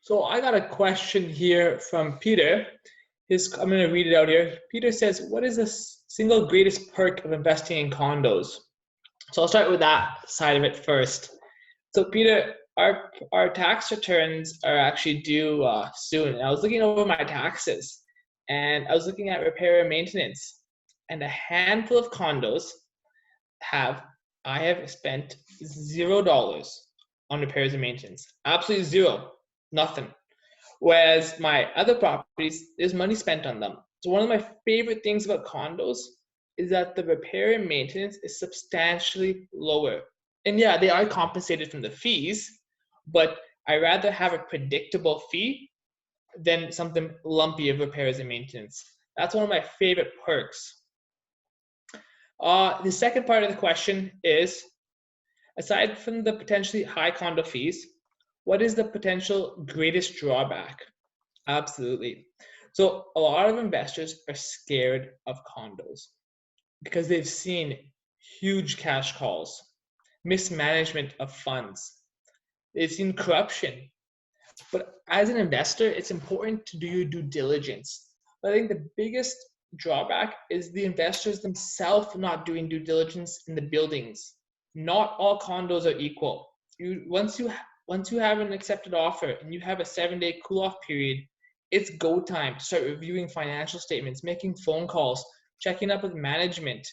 So I got a question here from Peter. I'm going to read it out here. Peter says, what is the single greatest perk of investing in condos? So I'll start with that side of it first. So Peter, our tax returns are actually due soon. And I was looking over my taxes and I was looking at repair and maintenance, and a handful of condos I have spent $0 on repairs and maintenance. Absolutely zero, nothing. Whereas my other properties, there's money spent on them. So one of my favorite things about condos is that the repair and maintenance is substantially lower. And yeah, they are compensated from the fees, but I rather have a predictable fee than something lumpy of repairs and maintenance. That's one of my favorite perks. The second part of the question is, aside from the potentially high condo fees, what is the potential greatest drawback? Absolutely. So a lot of investors are scared of condos because they've seen huge cash calls, mismanagement of funds. They've seen corruption. But as an investor, it's important to do your due diligence. But I think the biggest drawback is the investors themselves not doing due diligence in the buildings. Not all condos are equal. Once you have an accepted offer and you have a 7-day cool-off period, it's go time to start reviewing financial statements, making phone calls, checking up with management.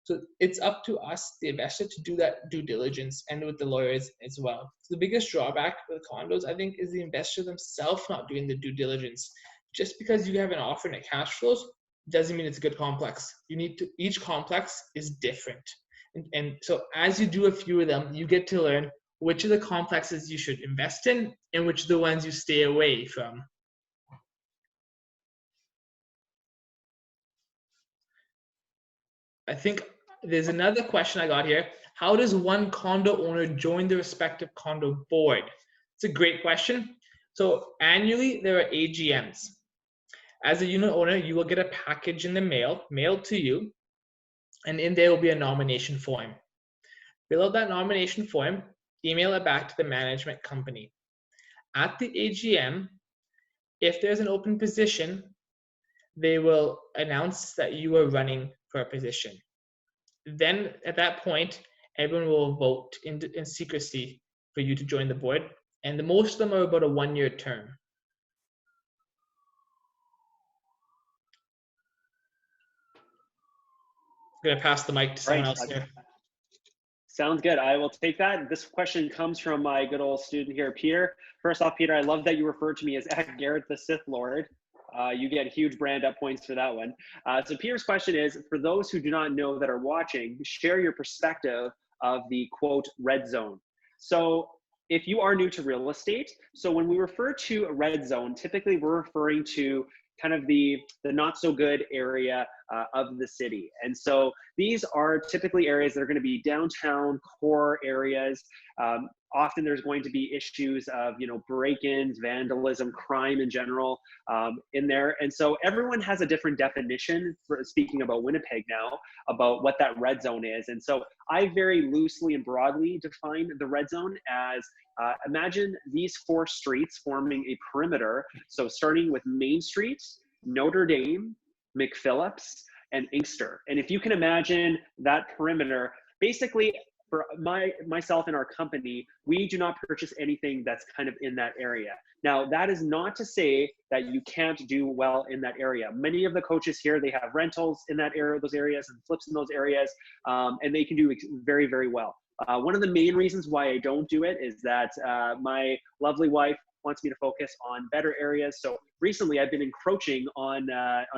So it's up to us, the investor, to do that due diligence, and with the lawyers as well. So the biggest drawback with condos, I think, is the investor themselves not doing the due diligence. Just because you have an offer and it cash flows doesn't mean it's a good complex. Each complex is different. And so as you do a few of them, you get to learn which of the complexes you should invest in and which are the ones you stay away from. I think there's another question I got here. How does one condo owner join the respective condo board? It's a great question. So annually, there are AGMs. As a unit owner, you will get a package in the mailed to you, and in there will be a nomination form. Fill out that nomination form, email it back to the management company. At the AGM, if there's an open position, they will announce that you are running for a position. Then at that point, everyone will vote in secrecy for you to join the board. And most of them are about a 1-year term. I'm going to pass the mic to someone else here. Sounds good. I will take that. This question comes from my good old student here, Peter. First off, Peter, I love that you refer to me as Garrett the Sith Lord. You get huge brand up points for that one. So Peter's question is, for those who do not know that are watching, share your perspective of the quote red zone. So if you are new to real estate, so when we refer to a red zone, typically we're referring to kind of the not so good area of the city. And so these are typically areas that are going to be downtown core areas. Often there's going to be issues of, you know, break-ins, vandalism, crime in general in there. And so everyone has a different definition, for speaking about Winnipeg now, about what that red zone is. And so I very loosely and broadly define the red zone as imagine these 4 streets forming a perimeter. So starting with Main Street, Notre Dame, McPhillips, and Inkster. And if you can imagine that perimeter, basically for myself and our company, we do not purchase anything that's kind of in that area. Now, that is not to say that you can't do well in that area. Many of the coaches here, they have rentals in that area, those areas, and flips in those areas, and they can do very, very well. One of the main reasons why I don't do it is that my lovely wife wants me to focus on better areas. So recently I've been encroaching on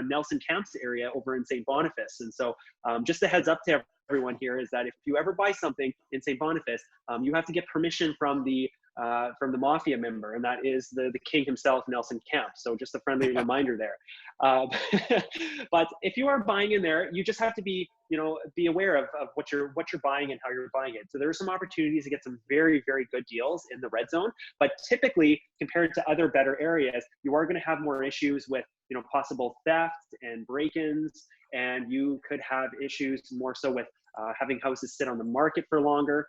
Nelson Camp's area over in St. Boniface. And so just a heads up to everyone here is that if you ever buy something in St. Boniface, you have to get permission from the mafia member, and that is the king himself, Nelson Camp. So just a friendly reminder there. But if you are buying in there, you just have to be, you know, be aware of what you're buying and how you're buying it. So there are some opportunities to get some very, very good deals in the red zone. But typically, compared to other better areas, you are going to have more issues with, you know, possible theft and break-ins, and you could have issues more so with having houses sit on the market for longer.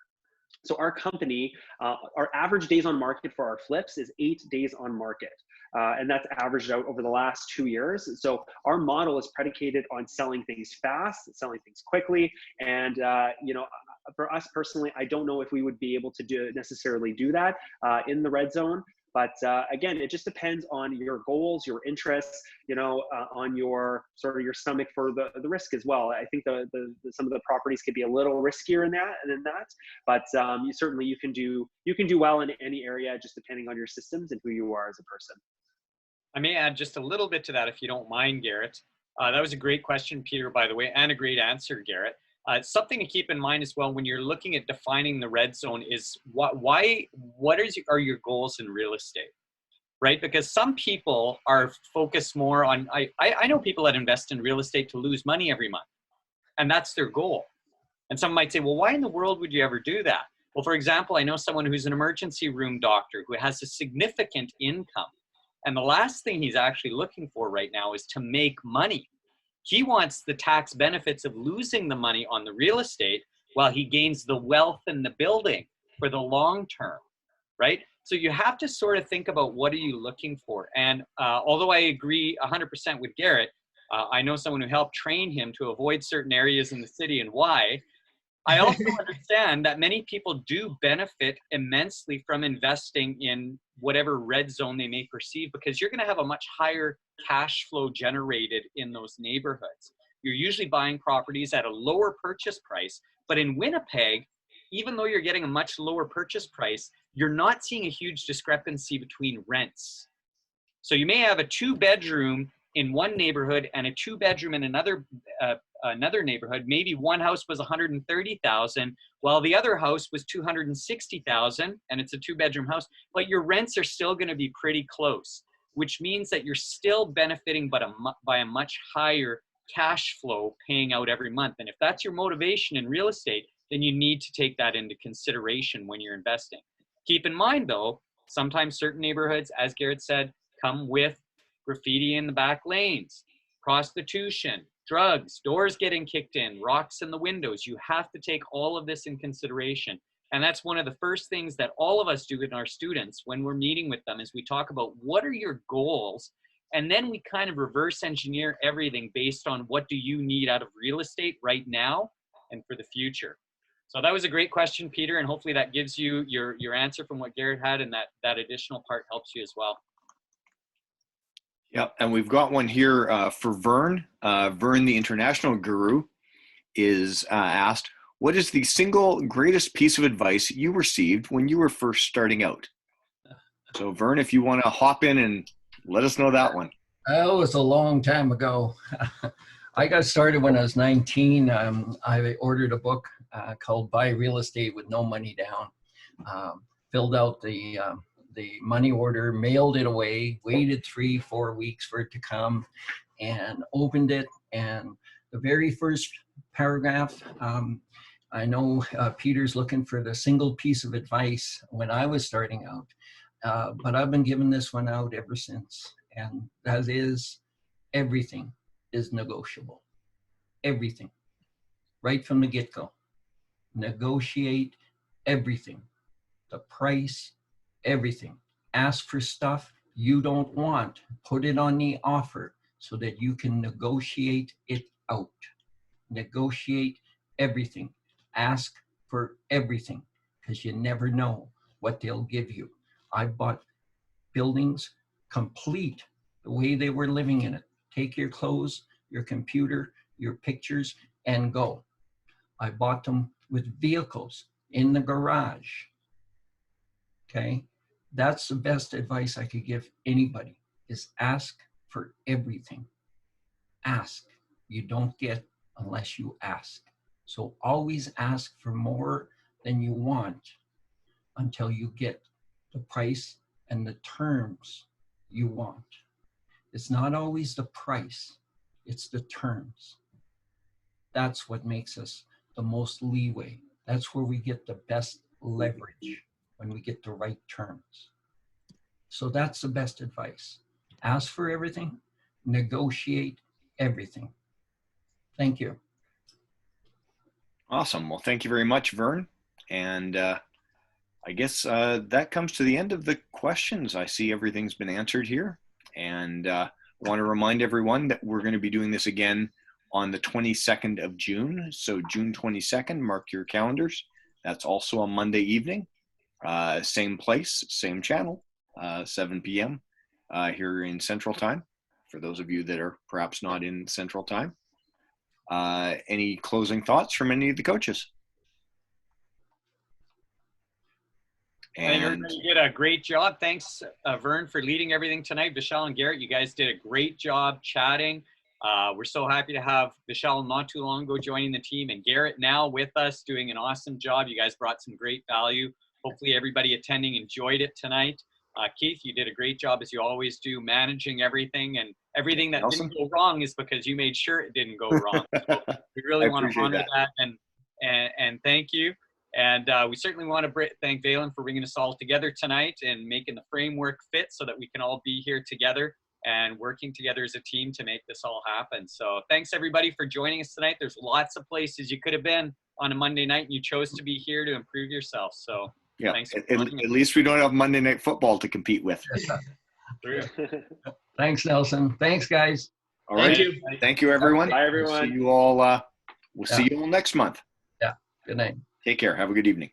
So our company, our average days on market for our flips is 8 days on market. And that's averaged out over the last 2 years. So our model is predicated on selling things fast, selling things quickly. And, you know, for us personally, I don't know if we would be able to necessarily do that in the red zone. But again, it just depends on your goals, your interests, you know, on your sort of your stomach for the risk as well. I think some of the properties could be a little riskier than that, but you can do well in any area, just depending on your systems and who you are as a person. I may add just a little bit to that, if you don't mind, Garrett. That was a great question, Peter, by the way, and a great answer, Garrett. Something to keep in mind as well when you're looking at defining the red zone is what are your goals in real estate, right? Because some people are focused more on, I know people that invest in real estate to lose money every month, and that's their goal. And some might say, well, why in the world would you ever do that? Well, for example, I know someone who's an emergency room doctor who has a significant income, and the last thing he's actually looking for right now is to make money. He wants the tax benefits of losing the money on the real estate while he gains the wealth in the building for the long term, right? So you have to sort of think about what are you looking for. And although I agree 100% with Garrett, I know someone who helped train him to avoid certain areas in the city and why. I also understand that many people do benefit immensely from investing in whatever red zone they may perceive, because you're going to have a much higher cash flow generated in those neighborhoods. You're usually buying properties at a lower purchase price, but in Winnipeg, even though you're getting a much lower purchase price, you're not seeing a huge discrepancy between rents. So you may have a 2-bedroom in one neighborhood and a 2-bedroom in another neighborhood. Maybe one house was $130,000 while the other house was $260,000, and it's a 2-bedroom house, but your rents are still going to be pretty close, which means that you're still benefiting by a much higher cash flow paying out every month. And if that's your motivation in real estate, then you need to take that into consideration when you're investing. Keep in mind though, sometimes certain neighborhoods, as Garrett said, come with graffiti in the back lanes, prostitution, drugs, doors getting kicked in, rocks in the windows. You have to take all of this in consideration. And that's one of the first things that all of us do with our students when we're meeting with them, is we talk about what are your goals, and then we kind of reverse engineer everything based on what do you need out of real estate right now and for the future. So that was a great question, Peter, and hopefully that gives you your answer from what Garrett had, and that additional part helps you as well. Yeah, and we've got one here for Vern. Vern, the international guru, is asked, what is the single greatest piece of advice you received when you were first starting out? So Vern, if you want to hop in and let us know that one. That was a long time ago. I got started when I was 19. I ordered a book called Buy Real Estate with No Money Down. Filled out the money order, mailed it away, waited 3-4 weeks for it to come, and opened it. And the very first paragraph, I know Peter's looking for the single piece of advice when I was starting out, but I've been giving this one out ever since. And that is, everything is negotiable. Everything. Right from the get-go. Negotiate everything. The price, everything. Ask for stuff you don't want. Put it on the offer so that you can negotiate it out. Negotiate everything. Ask for everything, because you never know what they'll give you. I bought buildings complete the way they were living in it. Take your clothes, your computer, your pictures, and go. I bought them with vehicles in the garage. Okay, that's the best advice I could give anybody, is ask for everything. Ask. You don't get unless you ask. So always ask for more than you want until you get the price and the terms you want. It's not always the price, it's the terms. That's what makes us the most leeway. That's where we get the best leverage, when we get the right terms. So that's the best advice. Ask for everything, negotiate everything. Thank you. Awesome. Well, thank you very much, Vern. And I guess that comes to the end of the questions. I see everything's been answered here. And I want to remind everyone that we're going to be doing this again on the 22nd of June. So June 22nd, mark your calendars. That's also a Monday evening. Same place, same channel, 7 p.m. Here in Central Time, for those of you that are perhaps not in Central Time. Any closing thoughts from any of the coaches? I think everybody did a great job. Thanks, Vern, for leading everything tonight. Vishal and Garrett, you guys did a great job chatting. We're so happy to have Vishal not too long ago joining the team, and Garrett now with us doing an awesome job. You guys brought some great value. Hopefully everybody attending enjoyed it tonight. Keith, you did a great job, as you always do, managing everything, and everything that Awesome. didn't go wrong is because you made sure it didn't go wrong. So we really want to honor that and thank you. And we certainly want to thank Valen for bringing us all together tonight and making the framework fit so that we can all be here together and working together as a team to make this all happen. So thanks everybody for joining us tonight. There's lots of places you could have been on a Monday night, and you chose to be here to improve yourself. So yeah, thanks. At least we don't have Monday Night Football to compete with. Thanks, Nelson. Thanks, guys. All right. Thank you, everyone. Bye, everyone. We'll see you all. We'll see you all next month. Yeah. Good night. Take care. Have a good evening.